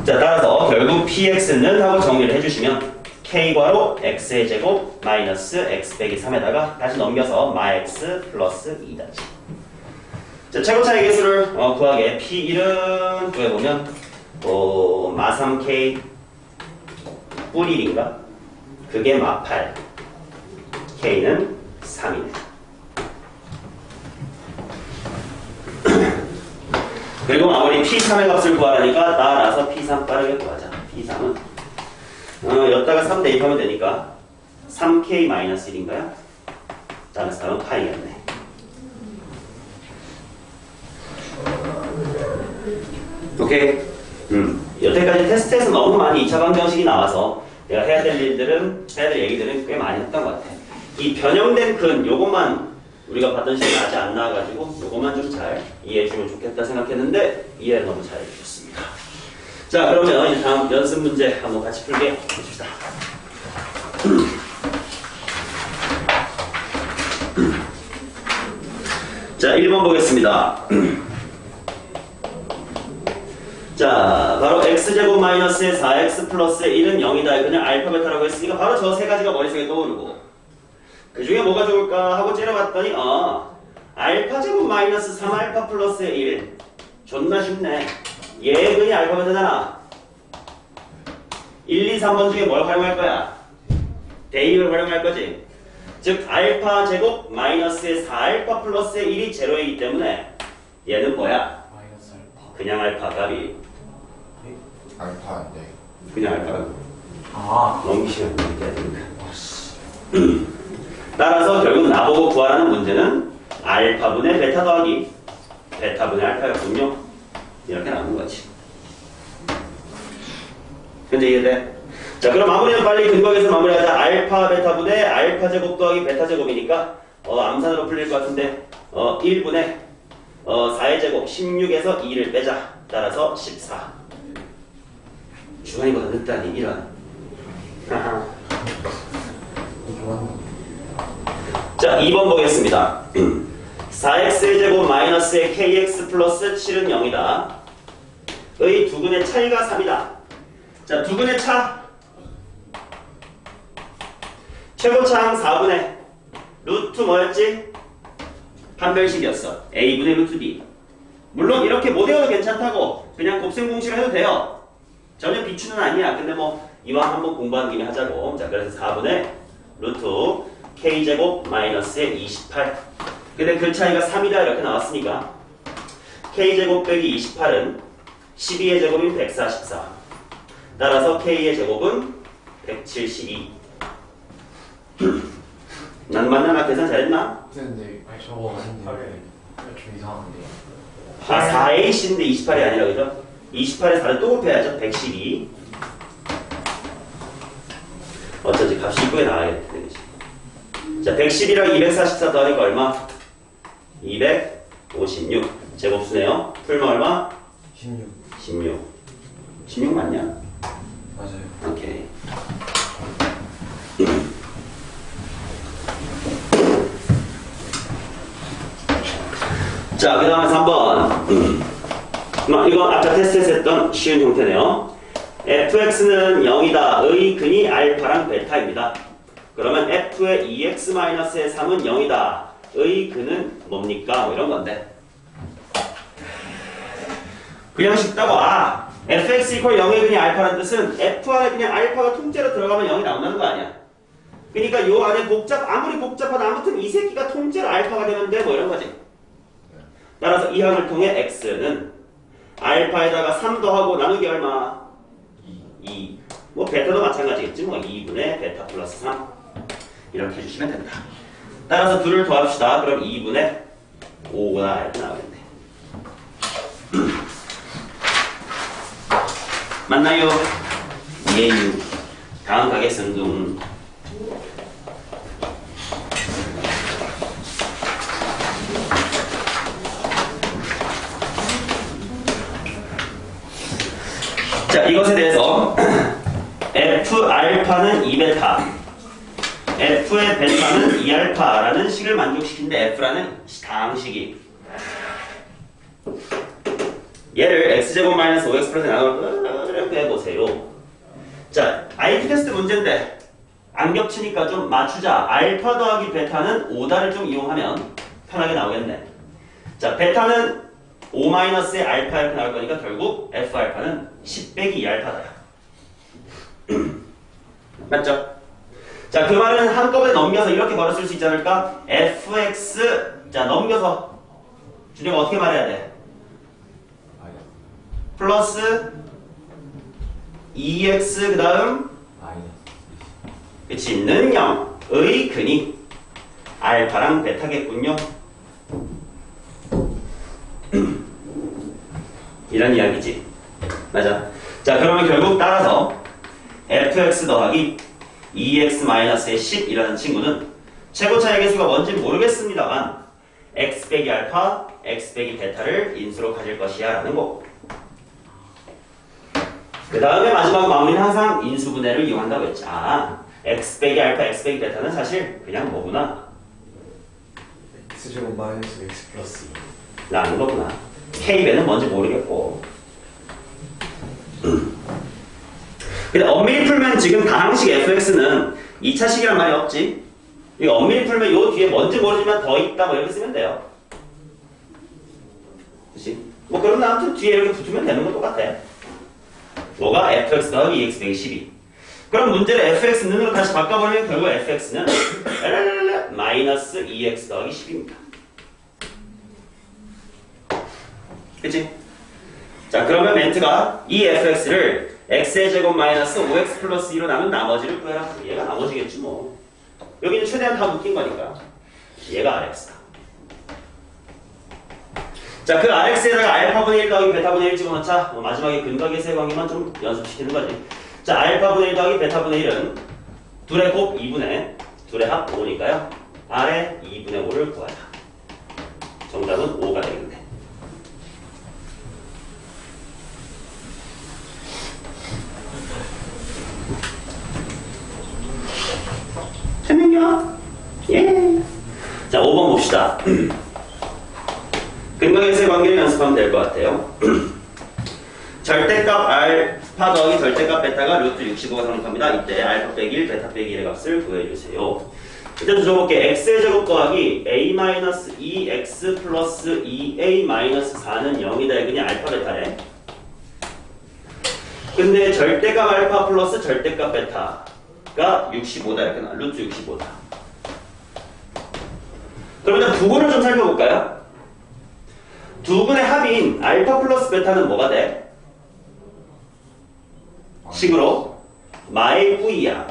S1: 자, 따라서 결국 PX는 하고 정리를 해주시면 K괄호 X의 제곱 마이너스 X 빼기 3에다가 다시 넘겨서 마X 플러스 2다지. 자, 최고차의 개수를 구하게 P1은 구해보면 마3K 뿔1인가? 그게 마8 K는 3이네. 그리고 마무리 P3의 값을 구하라니까 따라서 P3 빠르게 구하자. P3은 여기다가 3 대입하면 되니까 3K-1인가요? 따라서 답은 파이겠네. 오케이? 여태까지 테스트에서 너무 많이 2차 방정식이 나와서 내가 해야 될 얘기들은 꽤 많이 했던 것 같아. 이 변형된 근, 요것만 우리가 받던 시간이 아직 안 나와가지고 요것만 좀 잘 이해해주면 좋겠다 생각했는데 이해를 너무 잘 해주셨습니다. 자, 그러면 이제 다음 연습 문제 한번 같이 풀게 해줍시다. 자, 1번 보겠습니다. 자, 바로 x제곱 마이너스의 4x 플러스의 1은 0이다. 그냥 알파 베타라고 했으니까 바로 저 세 가지가 머릿속에 떠오르고, 그 중에 뭐가 좋을까 하고 째려봤더니 알파 제곱 마이너스 3알파 플러스의 1 존나 쉽네. 얘 근이 알파 베타잖아. 1, 2, 3번 중에 뭘 활용할 거야? 대입을 활용할 거지. 즉 알파 제곱 마이너스의 4알파 플러스의 1이 제로이기 때문에 얘는 뭐야?
S2: 마이너스 알파.
S1: 그냥 알파 값이
S4: 알파인데.
S1: 그냥 알파
S2: 아.
S1: 넘기시면 되니까. 따라서 결국 나보고 구하라는 문제는 알파분의 베타 더하기 베타분의 알파였군요. 이렇게 나오는 거지. 현재 이해돼? 자, 그럼 마무리는 빨리 근거에서 마무리하자. 알파 베타분의 알파 제곱 더하기 베타 제곱이니까 암산으로 풀릴 것 같은데 1분의 4의 제곱 16에서 2를 빼자. 따라서 14. 주관이보다 늦다니 이런. 자, 2번 보겠습니다. 4x의 제곱 마이너스의 kx 플러스 7은 0이다. 의 두근의 차이가 3이다. 자, 두근의 차. 최고차항 4분의 루트 뭐였지? 판별식이었어. a분의 루트 b. 물론 이렇게 못 외워도 괜찮다고 그냥 곱셈 공식을 해도 돼요. 전혀 비추는 아니야. 근데 뭐 이왕 한번 공부하는 김에 하자고. 자, 그래서 4분의 루트 k제곱 마이너스의 28. 근데 그 차이가 3이다 이렇게 나왔으니까 k제곱 빼기 28은 12의 제곱인 144. 따라서 k의 제곱은 172. 난 맞나? 나 계산 잘했나?
S2: 근데 저거 아닌데. 좀 이상한데.
S1: 4ac인데 28이 아니라 그죠? 28에 4를 또 곱해야죠. 112. 어쩌지 값이 이쁘게 나와야겠네. 자, 110이랑 244 더하니까 얼마? 256. 제곱수네요. 풀면 얼마?
S2: 16.
S1: 16. 16 맞냐?
S2: 맞아요.
S1: 오케이. 자, 그 다음에 3번. 이거 아까 테스트에서 했던 쉬운 형태네요. fx는 0이다. 의 근이 알파랑 베타입니다. 그러면 f의 2x-의 3은 0이다. 의 근은 뭡니까? 뭐 이런 건데. 그냥 쉽다고. fx 이퀄 0의 근이 알파라는 뜻은 f 안에 그냥 알파가 통째로 들어가면 0이 나온다는 거 아니야. 그러니까 요 안에 아무리 복잡하다 아무튼 이 새끼가 통째로 알파가 되면 돼. 뭐 이런 거지. 따라서 이 항을 통해 x는 알파에다가 3 더하고 나누기 얼마? 2. 뭐 베타도 마찬가지겠지. 뭐 2분의 베타 플러스 3 이렇게 해주시면 된다. 따라서 둘을 더합시다. 그럼 2분의 5가 이렇게 나오겠네. 맞나요? 예유. 다음 가겠습니다. 자, 이것에 대해서 f 알파는 2베타, f의 베타는 2알파라는 식을 만족시키는데 f라는 다항식이 얘를 x제곱 마이너스 5x 플러스 나눠 이렇게 해보세요. 자, IT 테스트 문제인데 안 겹치니까 좀 맞추자. 알파 더하기 베타는 5다를 좀 이용하면 편하게 나오겠네. 자, 베타는 5 마이너스의 알파 이렇게 나올 거니까 결국 f 알파는 10 빼기 2알파다. 맞죠? 자, 그 말은 한꺼번에 넘겨서 이렇게 바로 쓸 수 있지 않을까? fx, 자, 넘겨서 준영아 어떻게 말해야 돼? 플러스 2x 그 다음 그치, 는 0의 근이 알파랑 베타겠군요. 이런 이야기지. 맞아. 자, 그러면 결국 따라서 fx 더하기 2x-의 10이라는 친구는 최고차의 개수가 뭔지 모르겠습니다만 x 빼기 알파, x 빼기 베타를 인수로 가질 것이야 라는 거. 그 다음에 마지막 마무리는 항상 인수분해를 이용한다고 했지. x 빼기 알파, x 빼기 베타는 사실 그냥 뭐구나?
S3: x제곱 마이너스 x 플러스 2
S1: 라는 거구나. k배는 뭔지 모르겠고. 근데 엄밀히 풀면 지금 다항식 fx는 2차식이란 말이 없지. 이거 엄밀히 풀면 요 뒤에 뭔지 모르지만 더 있다 뭐 이렇게 쓰면 돼요. 그치? 뭐 그러면 아무튼 뒤에 이렇게 붙으면 되는 건 똑같아. 뭐가 fx 더하기 2x 빼기 12. 그럼 문제를 fx는으로 다시 바꿔버리면 결국 fx는 마이너스 2x 더하기 10입니다. 그치? 자, 그러면 멘트가 이 fx를 x의 제곱 마이너스 5x 플러스 2로 나눈 나머지를 구해라. 얘가 나머지겠지 뭐. 여기는 최대한 다 묶인 거니까. 얘가 rx다. 자, 그 rx에다가 알파분의 1 더하기 베타분의 1 집어넣자. 마지막에 근과 계수의 관계만 좀 연습시키는 거지. 자, 알파분의 1 더하기 베타분의 1은 둘의 곱 2분의 둘의 합 5니까요. r의 2분의 5를 구하자. 정답은 5가 되겠네. 됐는요? 예. 자, 5번 봅시다. 근거계수의 관계를 연습하면 될 것 같아요. 절대값 알파 더하기 절대값 베타가 루트 65가 성립합니다. 이때 알파 빼기 1, 베타 빼기 1의 값을 구해주세요. 일단 줘볼게. x의 제곱 더하기 a-2x 플러스 2a-4는 0이다. 이거니 알파 베타래. 근데 절대값 알파 플러스 절대값 베타가 65다. 이렇게 나와. 루트 65다. 그럼 일단 부분을 좀 살펴볼까요? 두 분의 합인 알파 플러스 베타는 뭐가 돼? 식으로 마의 V야.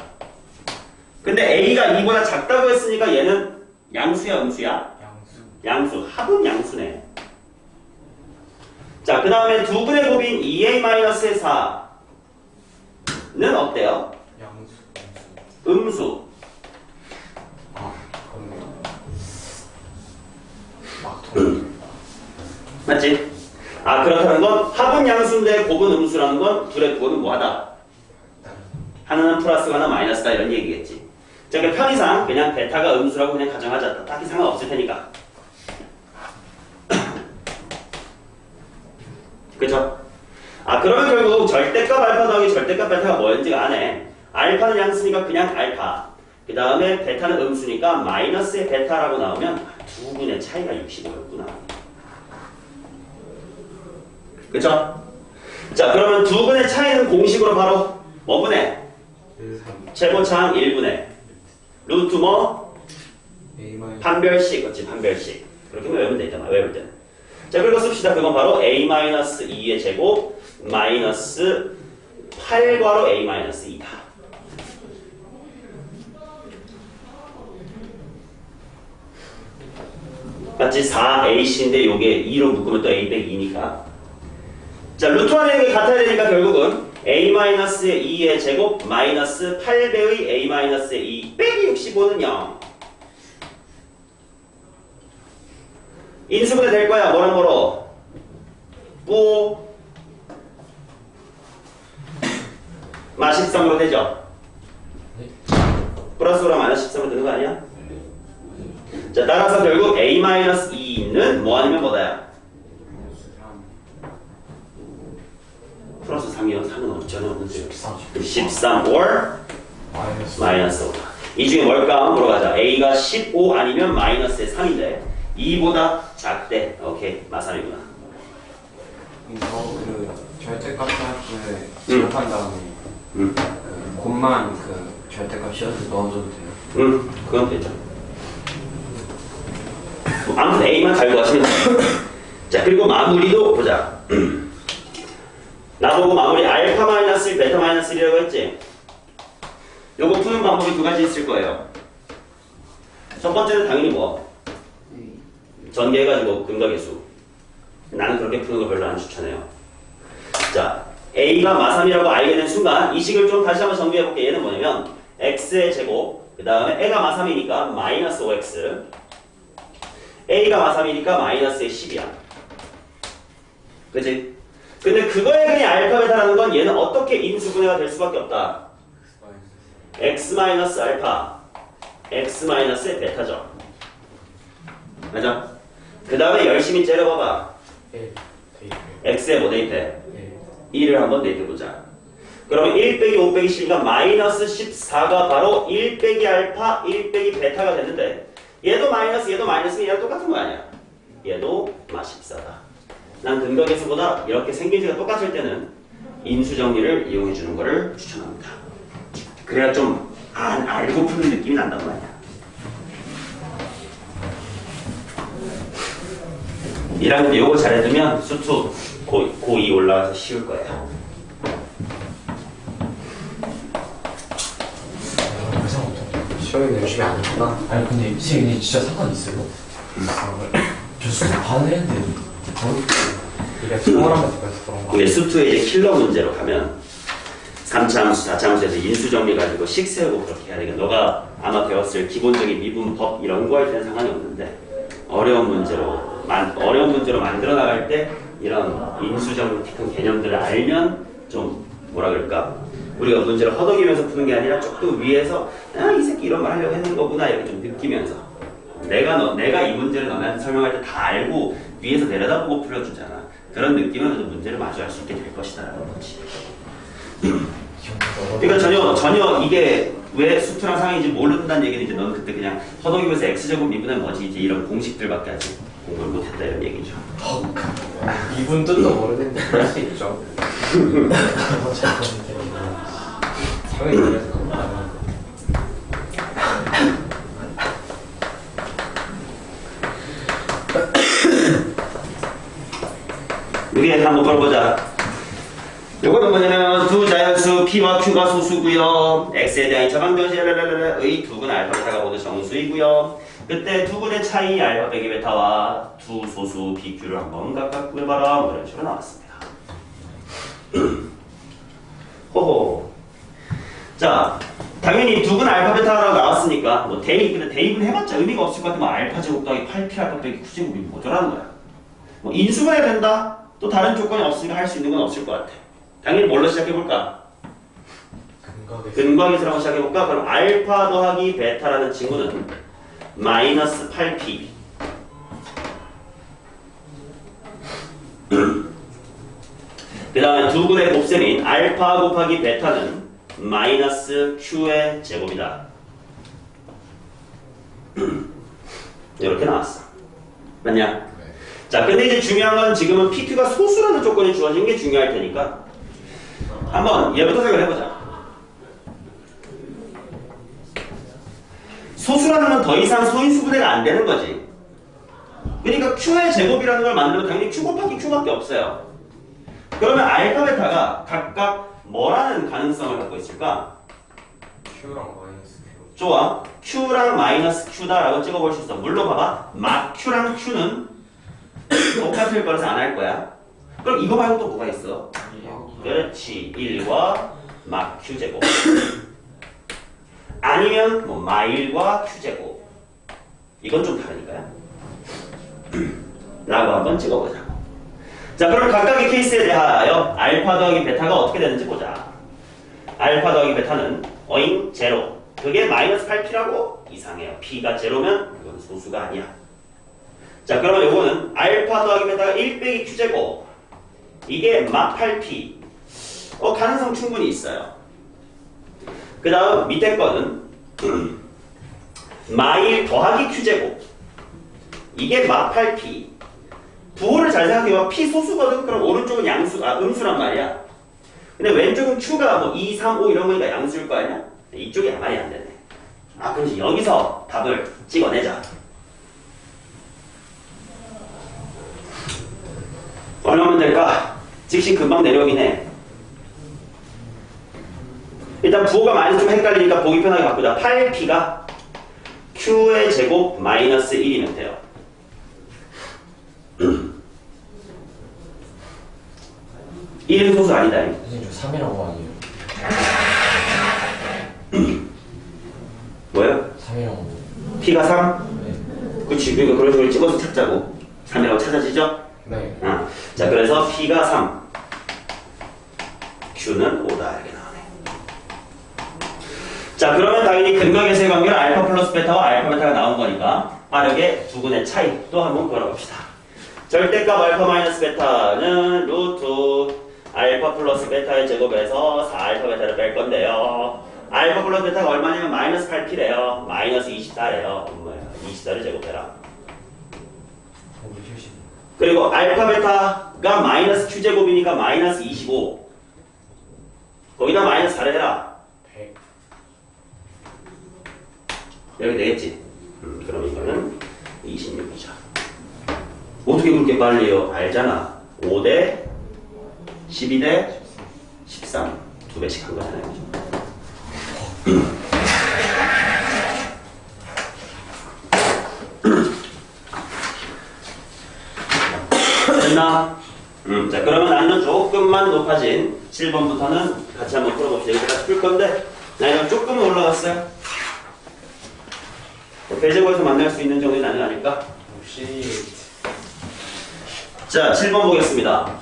S1: 근데 A가 2보다 작다고 했으니까 얘는 양수야 음수야? 양수. 합은 양수네. 자, 그 다음에 두 분의 곱인 2a-의 4는 어때요? 음수. 맞지? 그렇다는 건 합은 양수인데 곱은 음수라는 건 둘의 곱은 뭐하다? 하나는 플러스가 하나 마이너스다 이런 얘기겠지. 자, 그러니까 편의상 그냥 베타가 음수라고 그냥 가정하자. 딱히 상관없을 테니까. 그죠? 그러면 결국 절대값 알파 더하기 절대값 베타가 뭐였는지가 안 해. 알파는 양수니까 그냥 알파. 그 다음에 베타는 음수니까 마이너스의 베타라고 나오면 두 분의 차이가 65였구나. 그쵸? 자, 그러면 두 분의 차이는 공식으로 바로 뭐 분의?
S3: 1, 3,
S1: 최고차항 1분의 루트 뭐?
S3: A 마이너스
S1: 판별식, 그렇지, 판별식. 그렇게 외우면 되잖아, 외울 때는. 자, 그리고 씁시다. 그건 바로 A-2의 제곱 마이너스 8괄호 A-2다. 맞지? 4AC인데 요게 2로 묶으면 또 A 빼기 2니까. 자, 루트 안에 같아야 되니까 결국은 A-의 2의 제곱 마이너스 8배의 A-의 2 빼기 65는 0. 인수분해 될 거야. 뭐랑 뭐로? 뿌 마이너스 13으로 되죠? 플러스랑 마이너스 13으로 되는 거 아니야? 자, 따라서 결국 A-2는 뭐 아니면 뭐다야? 플러스 3이요. 3은 없잖아. 없는데요. 13 or 마이너스 5. 이 중에 뭘까? 물어가자. A가 15 아니면 마이너스의 3인데 2보다 작대. 오케이. 마삼이구나.
S5: 그 절대값 값을 지급한 다음에 그 곱만 그 절대값 씌워서 넣어줘도 돼요?
S1: 그건 되죠. 아무튼 A만 잘 구하시면 돼요. 자, 그리고 마무리도 보자. 나보고 마무리 알파 마이너스 1, 베타 마이너스 1이라고 했지? 요거 푸는 방법이 두 가지 있을 거예요. 첫 번째는 당연히 뭐? 전개해가지고 근각의 수. 나는 그렇게 푸는 거 별로 안 추천해요. 자, A가 마3이라고 알게 된 순간 이 식을 좀 다시 한번 정리해볼게. 얘는 뭐냐면 X의 제곱, 그 다음에 A가 마3이니까 마이너스 5X, A가 마3이니까 마이너스의 10이야. 그치? 근데 그거에 그냥 알파 베타라는 건 얘는 어떻게 인수분해가 될 수밖에 없다. X 마이너스 알파, X 마이너스의 베타죠. 맞아? 그 다음에 열심히 째려봐봐.
S3: 1,
S1: X에 뭐 대입해? 1을 한번 대입해보자. 그러면 1 빼기 5 빼기 10이니까 마이너스 14가 바로 1 빼기 알파, 1 빼기 베타가 됐는데 얘도 마이너스, 얘도 마이너스는 얘랑 똑같은 거 아니야? 얘도 마 14다. 난 근각에서보다 이렇게 생긴지가 똑같을 때는 인수정리를 이용해주는 것을 추천합니다. 그래야 좀 알고 푸는 느낌이 난단 말이야. 1학년 때 요거 잘해두면 수투 고2 올라가서 쉬울 거예요.
S3: 시험에 열심히 안 했구나.
S2: 아니 근데 선생님 진짜 상관 있어요? 저 수업 반을 했는데
S3: 이게 수월한 거 같아서 그런 거.
S1: 근데 수투의 이제 킬러 문제로 가면 3차 함수, 4차 함수에서 인수 정리 가지고 식 세우고 그렇게 해야 되니까 너가 아마 배웠을 기본적인 미분법 이런 거 할 때는 상관이 없는데 어려운 문제로 만들어 나갈 때 이런 인수정리틱한 개념들을 알면 좀 뭐라 그럴까 우리가 문제를 허덕이면서 푸는 게 아니라 조금 위에서 이 새끼 이런 말 하려고 했는 거구나 이렇게 좀 느끼면서 내가 이 문제를 너네한테 설명할 때 다 알고 위에서 내려다보고 풀어주잖아. 그런 느낌으로 문제를 마주할 수 있게 될 것이다라는 거지. 그러니까 전혀 이게 왜 수투랑 상인지 모른다는 얘기는 이제 넌 그때 그냥 허덕이면서 x제곱 미분은 뭐지 이제 이런 공식들밖에 아직 공부를 못했다 이런 얘기죠.
S3: 이분 뜻도 모르는데 그럴 수 있죠. 상황이 그래서 그런 거 아니야.
S1: 여기에 한번 걸보자. 요거는 뭐냐면 두 자연수 P와 Q가 소수고요. X에 대한 저방정식의 두 분 알파 베타가 모두 정수이고요. 그때 두 분의 차이 알파 빼기 베타와 두 소수 B, Q를 한번 각각 구해봐라. 뭐 이런 식으로 나왔습니다. 호호. 자, 당연히 두 분 알파 베타라고 나왔으니까 뭐 근데 대입은 해봤자 의미가 없을 것 같으면 알파 제곱 더하기 8P 알파 빼기 Q 제곱이 뭐더라는 거야. 뭐 인수분해 된다? 또 다른 조건이 없으니까 할 수 있는 건 없을 것 같아. 당연히 뭘로 시작해볼까? 근각에서라고 시작해볼까? 그럼 알파 더하기 베타라는 친구는 마이너스 8p 그 다음에 두 군의 곱셈인 알파 곱하기 베타는 마이너스 Q의 제곱이다. 이렇게 나왔어. 맞냐?
S4: 네.
S1: 자, 근데 이제 중요한 건 지금은 PQ가 소수라는 조건이 주어진 게 중요할 테니까 한번 얘부터 생각을 해보자. 소수라는 건 더 이상 소인수분해가 안 되는 거지. 그러니까 Q의 제곱이라는 걸 만들면 당연히 Q 곱하기 Q밖에 없어요. 그러면 알파 베타가 각각 뭐라는 가능성을 갖고 있을까?
S5: Q랑 마이너스 Q.
S1: 좋아. Q랑 마이너스 Q다라고 찍어볼 수 있어. 물론 봐봐. 막 Q랑 Q는 똑같을 거라서 안 할 거야. 그럼 이거 말고 또 뭐가 있어? 그렇지. 1과 막 Q제곱. 아니면 뭐 마일과 Q제곱. 이건 좀 다르니까요. 라고 한번 찍어보자. 자, 그럼 각각의 케이스에 대하여 알파 더하기 베타가 어떻게 되는지 보자. 알파 더하기 베타는 어잉 제로. 그게 마이너스 8p라고 이상해요. p가 제로면 그건 소수가 아니야. 자, 그러면 요거는 알파 더하기 베타가 1 빼기 q제곱. 이게 막 8p. 가능성 충분히 있어요. 그 다음 밑에 거는 마일 더하기 q제곱. 이게 막 8p. 부호를 잘 생각해봐. p 소수거든. 그럼 오른쪽은 음수란 말이야. 근데 왼쪽은 q가 뭐 2, 3, 5 이런 거니까 양수일 거 아니야? 이쪽이 말이 안 되네. 그럼 이제 여기서 답을 찍어내자. 얼마면 될까? 즉시 금방 내려오긴 해. 일단 부호가 마이너스 좀 헷갈리니까 보기 편하게 바꾸자. 8p가 q의 제곱 마이너스 1이면 돼요. 1은 소수 아니다.
S2: 선생님 저 3이라고 아니에요?
S1: 뭐예요?
S2: 3이라고.
S1: p가 3?
S2: 네.
S1: 그치. 그러니까 그런 식으로 찍어서 찾자고. 3이라고 찾아지죠?
S2: 네.
S1: 자, 그래서 p가 3, q는 5다. 이렇게 나오네. 자, 그러면 당연히 근각의 세 관계는 알파 플러스 베타와 알파 베타가 나온 거니까 빠르게 두 군의 차이 또 한번 걸어봅시다. 절대값 알파 마이너스 베타는 루트 알파 플러스 베타의 제곱에서 4알파 베타를 뺄 건데요. 알파 플러스 베타가 얼마냐면 마이너스 8p래요. 마이너스 24래요. 24를 제곱해라. 그리고 알파 베타가 마이너스 q제곱이니까 마이너스 25. 거기다 마이너스 4를 해라.
S2: 100.
S1: 여기 되겠지? 그럼 이거는 26이죠. 어떻게 그렇게 빨리 해요? 알잖아. 5대 12대 13. 2배씩 한 거잖아요. 그죠? 됐나? 자, 그러면 난이도 조금만 높아진 7번부터는 같이 한번 풀어봅시다. 여기까지 풀 건데, 난이도 조금 올라갔어요. 배제고에서 만날 수 있는 정도의 난이도 아닐까?
S2: 혹시
S1: 자, 7번 보겠습니다.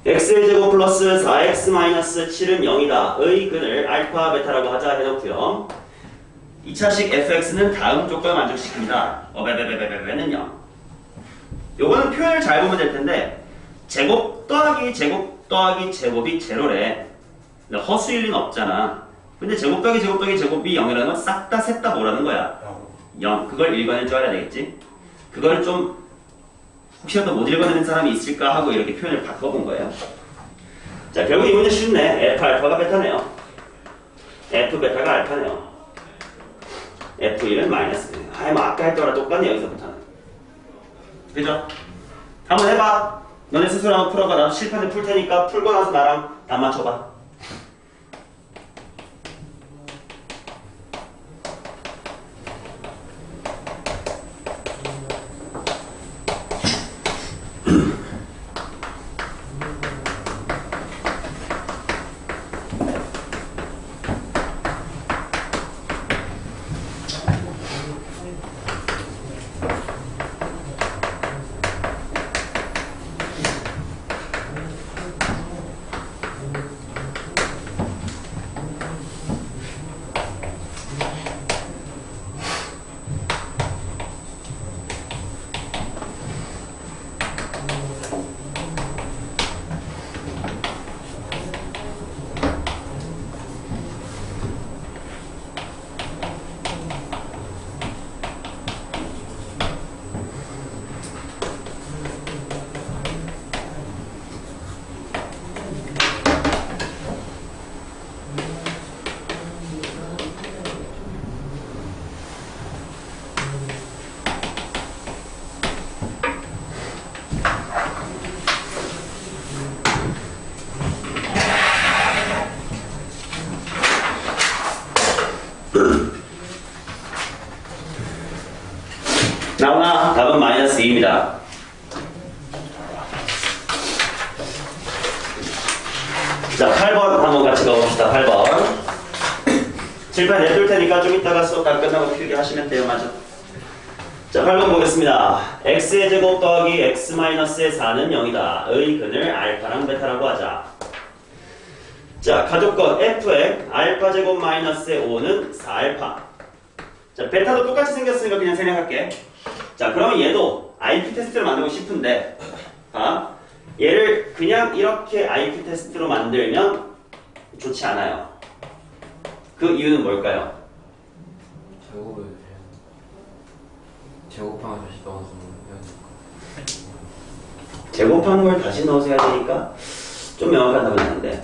S1: x의 제곱 플러스 4x 마이너스 7은 0이다. 의 근을 알파 베타라고 하자 해놓고요. 2차식 fx는 다음 조건을 만족시킵니다. 베베베베베는 0. 요거는 표현을 잘 보면 될 텐데, 제곱 더하기 제곱 더하기 제곱이 제로래. 허수일 리는 없잖아. 근데 제곱 더하기 제곱 더하기 제곱이 0이라는 건 싹 다 셋 다 뭐라는 거야? 0. 그걸 읽어낼 줄 알아야 되겠지? 그걸 좀 혹시라도 못 읽어내는 사람이 있을까 하고 이렇게 표현을 바꿔본 거예요. 자, 결국 이 문제 쉽네. F 알파가 베타네요. F 베타가 알파네요. F1은 마이너스. 뭐 아까 했더라 똑같네 여기서부터는. 그죠? 한번 해봐. 너네 스스로 한번 풀어봐. 나도 실판을 풀 테니까 풀고 나서 나랑 답 맞춰봐. 됩니다. 자, 8번 한번 같이 가봅시다. 8번. 칠판 내둘 테니까 좀 이따가 수업 다 끝나고 필기 하시면 돼요. 맞아. 자, 8번 보겠습니다. x의 제곱 더하기 x-의 4는 0이다. 의 근을 알파랑 베타라고 하자. 자, 가족권 f의 알파 제곱 마이너스의 5는 4알파. 자, 베타도 똑같이 생겼으니까 그냥 생략할게. 자, 그러면 얘도 IQ 테스트를 만들고 싶은데, 얘를 그냥 이렇게 IQ 테스트로 만들면 좋지 않아요. 그 이유는 뭘까요?
S5: 제곱하면 다시 넣어서 해야 되니까.
S1: 제곱하는 걸 다시 넣어서 해야 되니까 좀 명확한 답은 아닌데.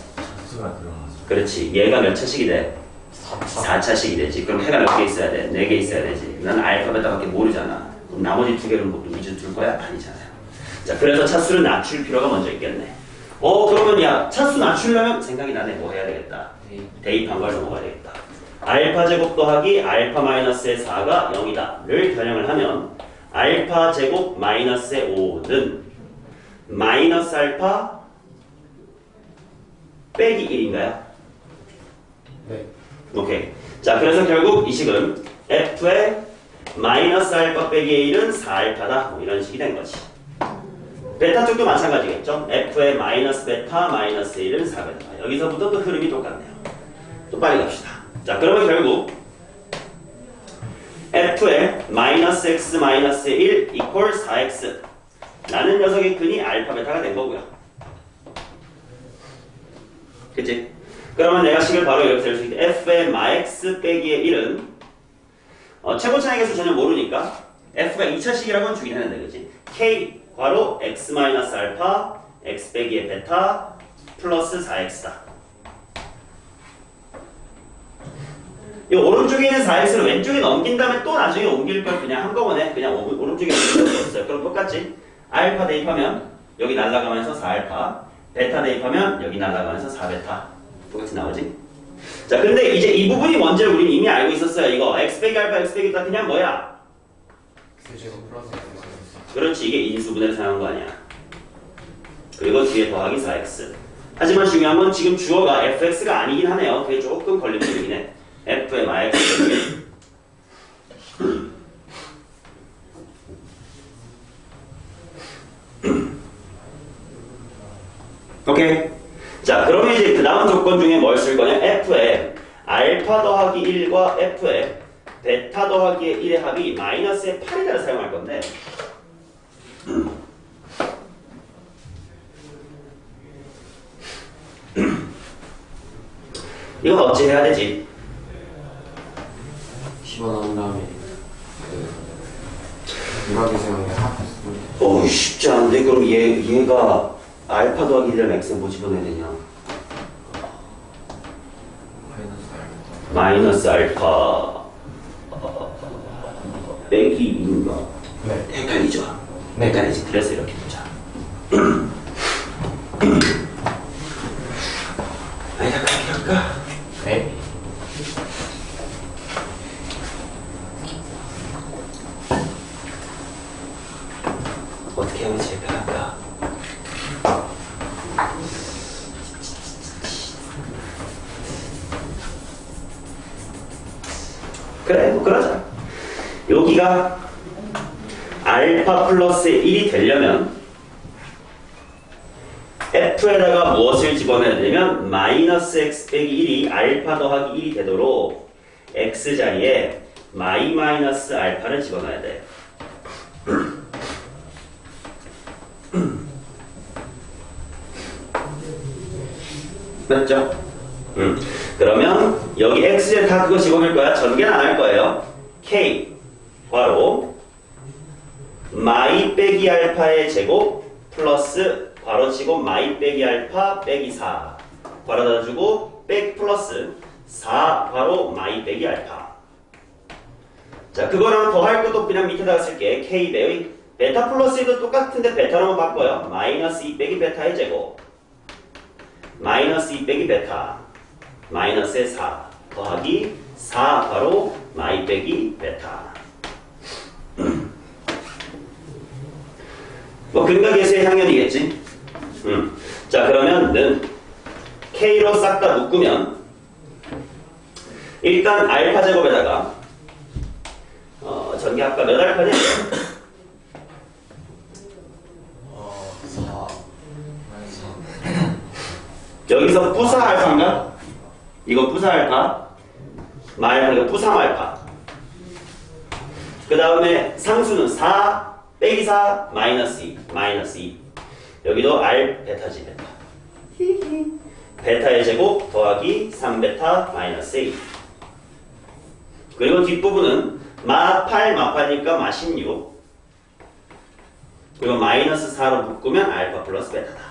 S2: 수가 들어가서.
S1: 그렇지. 얘가 몇 차식이 돼?
S2: 4차.
S1: 4차식이 되지. 그럼 해가 몇 개 있어야 돼? 4개 있어야 되지. 난 알파 베타밖에 모르잖아. 그럼 나머지 2개를 뭐 위주 둘 거야? 아니잖아요. 자, 그래서 차수를 낮출 필요가 먼저 있겠네. 그러면 야, 차수 낮추려면 생각이 나네. 뭐 해야 되겠다. 대입한 걸 넘어가야 되겠다. 알파 제곱 더하기 알파 마이너스의 4가 0이다 를 변형을 하면 알파 제곱 마이너스의 5는 마이너스 알파 빼기 1인가요?
S3: 네.
S1: 오케이. 자, 그래서 결국 이 식은 f의 마이너스 알파 빼기 1은 4알파다. 뭐 이런 식이 된 거지. 베타 쪽도 마찬가지겠죠? f의 마이너스 베타 마이너스 1은 4베타. 여기서부터 또 흐름이 똑같네요. 또 빨리 갑시다. 자, 그러면 결국 f의 마이너스 x 마이너스 1 이퀄 4x 라는 녀석의 근이 알파 베타가 된 거고요. 그치? 그러면 내가 식을 바로 이렇게 쓸 수 있게 f의 마x 빼기의 1은 최고 차익에서 전혀 모르니까 f가 2차식이라고는 주긴 했는데 그치? k 괄호 x 마이너스 알파 x 빼기의 베타 플러스 4x다. 이 오른쪽에 있는 4x를 왼쪽에 넘긴 다음에 또 나중에 옮길 걸 그냥 한꺼번에 그냥 오른쪽에 옮길 수 없어요. 그럼 똑같지? 알파 대입하면 여기 날아가면서 4알파, 베타 대입하면 여기 날아가면서 4베타. 똑같이 나오지? 자, 근데 이제 이 부분이 뭔지를 우리는 이미 알고 있었어요. 이거 x 빼기 알파, x 빼기 베타 그냥 뭐야?
S3: x제곱 플러스 x.
S1: 그렇지, 이게 인수분해를 사용한 거 아니야. 그리고 뒤에 더하기 4x. 하지만 중요한 건 지금 주어가 fx가 아니긴 하네요. 그게 조금 걸림돌이긴 해. f의 마x 오케이. 자, 그러면 이제 그 다음 조건 중에 뭘 쓸 거냐? f의 알파 더하기 1과 f의 베타 더하기 1의 합이 마이너스의 8이다를 사용할 건데 이건 어찌 해야 되지?
S5: 집어넣은 다음에 유학의 생각에 합했습니다.
S1: 쉽지 않은데 그럼 얘가 알파 더하기 1을 x에 뭐 집어넣어야 되냐? 마이너스 알파 빼기 2인가?
S3: 네.
S1: 헷갈리죠?
S3: 네.
S1: 헷갈리지. 그래서 이렇게 보자. 아니 잠깐 이렇게 할까?
S3: 네.
S1: 어떻게 하면 제일 편할까? 그래, 뭐 그러자. 여기가 알파 플러스 1이 되려면 f에다가 무엇을 집어넣어야 되냐면 마이너스 x 빼기 1이 알파 더하기 1이 되도록 x 자리에 마이너스 알파를 집어넣어야 돼. 맞죠? 그러면 여기 x에 다 그거 집어넣을 거야. 전개는 안 할 거예요. k 괄호 마이 빼기 알파의 제곱 플러스 괄호 치고 마이 빼기 알파 빼기 4 괄호 닫아주고 빼기 플러스 4 괄호 마이 빼기 알파. 자, 그거랑 더 할 것도 그냥 밑에다가 쓸게. k 배의 베타 플러스 1도 똑같은데 베타로만 바꿔요. 마이너스 2 빼기 베타의 제곱 마이너스 2 빼기 베타 마이너스의 4 더하기 4 바로 마이 빼기 베타. 뭐 근각계수의 향연이겠지. 자 그러면은 K로 싹 다 묶으면 일단 알파 제곱에다가 전개 아까 몇 알파냐?
S2: 4
S1: 여기서 부사 알파인가? 이거 부사 알파 말파 이거 부사 알파. 그 다음에 상수는 4 빼기 4 마이너스 2 마이너스 2. 여기도 R 베타지 베타. 베타의 제곱 더하기 3베타 마이너스 2. 그리고 뒷부분은 마8 마8이니까 마16. 그리고 마이너스 4로 묶으면 알파 플러스 베타다.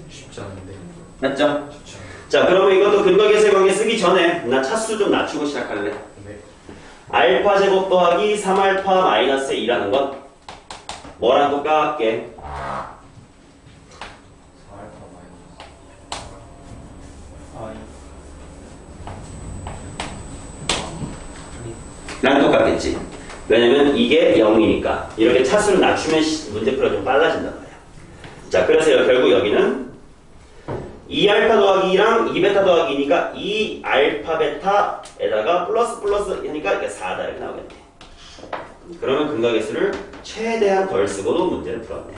S3: 쉽지 않은데.
S1: 맞죠? 자 그러면 이것도 근각계수의 관계 쓰기 전에 나 차수 좀 낮추고 시작할래.
S3: 네.
S1: 알파 제곱 더하기 3알파 마이너스 2라는 건 뭐랑 똑같게?
S2: 4알파
S1: 랑 똑같겠지. 왜냐면 이게 0이니까 이렇게 차수를 낮추면 문제 풀이가 좀 빨라진단 말이야. 자 그래서 결국 여기는 2알파 더하기 2랑 2베타 더하기 2니까 2알파 베타에다가 플러스 플러스 하니까 이게 4다 이렇게 나오겠네. 그러면 근각계수를 최대한 덜 쓰고도 문제를 풀었네요.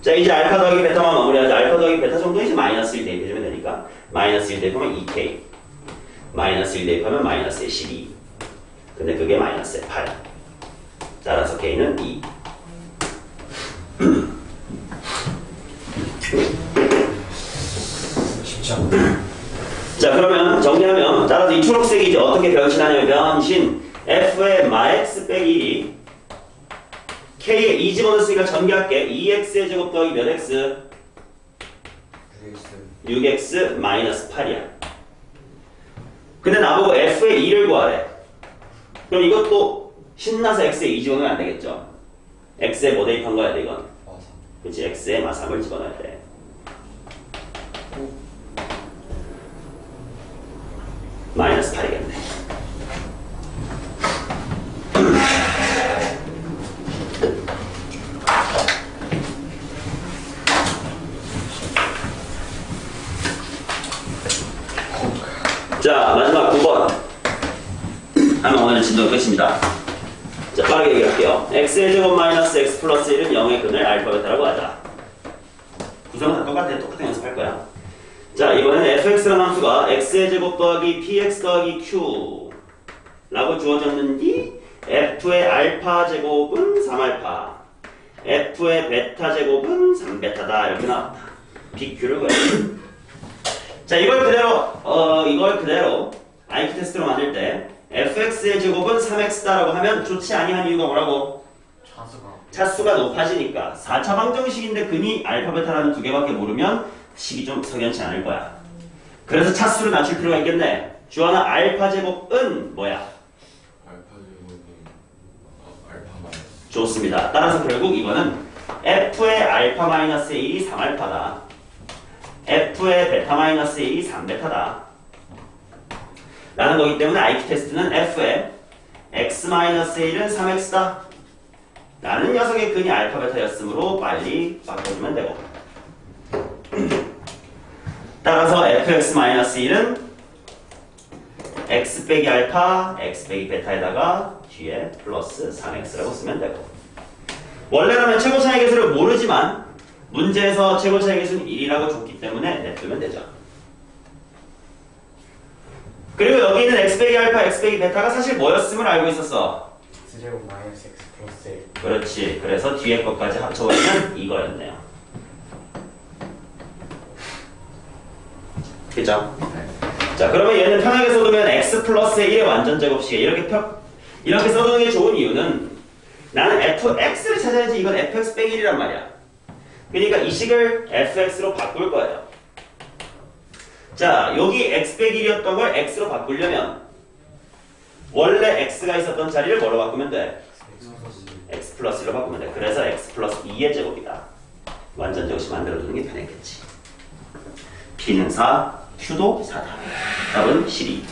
S1: 자 이제 알파 더하기 베타만 마무리하자. 알파 더하기 베타 정도는 이제 마이너스 1 대입해주면 되니까 마이너스 1 대입하면 2K 마이너스 1 대입하면 마이너스의 12. 근데 그게 마이너스의 8. 따라서 K는 2.
S2: 쉽지 않은데.
S1: 자 그러면 정리하면 따라서 이 초록색이 이제 어떻게 변신하냐면 변신 F의 마x 빼기 1이 K에 2 집어넣었으니까 전개할게. 2x의 제곱 더하기 몇 x? 6x 마이너스 8이야. 근데 나보고 F의 2를 구하래. 그럼 이것도 신나서 X에 2 집어넣으면 안 되겠죠. X에 뭐 대입한 거야 돼 이건? 그치 X에 마3을 집어넣어야 돼. 마이너스 8이겠네. 자 마지막 9번 하면 오늘 진도 끝입니다. 자 빠르게 얘기할게요. x의 제곱 마이너스 x 플러스 1은 0의 근을 알파 베타라고 하자. 구성은 다 똑같아. 똑같은 연습할 거야. 자 이번에는 fx라는 함수가 x의 제곱 더하기 px 더하기 q 라고 주어졌는지 f의 알파 제곱은 3알파 f의 베타 제곱은 3베타다 이렇게 나왔다. pq를 구해. 자 이걸 그대로 IQ 테스트로 만들 때 fx의 제곱은 3x다라고 하면 좋지 아니한 이유가 뭐라고? 차수가 높아지니까 4차 방정식인데 근이 알파 베타라는 두 개밖에 모르면 식이 좀 석연치 않을 거야. 그래서 차수를 낮출 필요가 있겠네. 주하나 알파 제곱은 뭐야?
S4: 알파 제곱은 알파 마이너스.
S1: 좋습니다. 따라서 결국 이거는 f의 알파 마이너스 1이 3알파다. f의 베타 마이너스 1이 3베타다. 라는 거기 때문에 IQ 테스트는 f의 x 마이너스 1은 3x다. 라는 녀석의 근이 알파 베타였으므로 빨리 바꿔주면 되고. 따라서 fx 마이너스 1은 x 빼기 알파, x 빼기 베타에다가 뒤에 플러스 3x라고 쓰면 되고. 원래라면 최고차의 개수를 모르지만 문제에서 최고차의 개수는 1이라고 줬기 때문에 냅두면 되죠. 그리고 여기 있는 x 빼기 알파, x 빼기 베타가 사실 뭐였음을 알고 있었어.
S3: x제곱 마이너스 x 플러스 1.
S1: 그렇지. 그래서 뒤에 것까지 합쳐보면 이거였네요. 그죠? 자, 그러면 얘는 편하게 써두면 x 플러스의 1의 완전 제곱식에 이렇게 써두는 게 좋은 이유는 나는 fx를 찾아야지. 이건 fx 빼기 1이란 말이야. 그러니까 이 식을 fx로 바꿀 거예요. 자, 여기 x 빼기 1이었던 걸 x로 바꾸려면 원래 x가 있었던 자리를 뭐로 바꾸면 돼? x 플러스 1로 바꾸면 돼. 그래서 x 플러스 2의 제곱이다. 완전 제곱식 만들어주는 게 편했겠지. p는 4, q도 4다. 답은 12.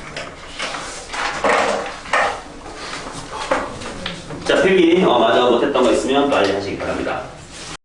S1: 자, 필기, 맞아, 못했던 거 있으면 빨리 하시기 바랍니다.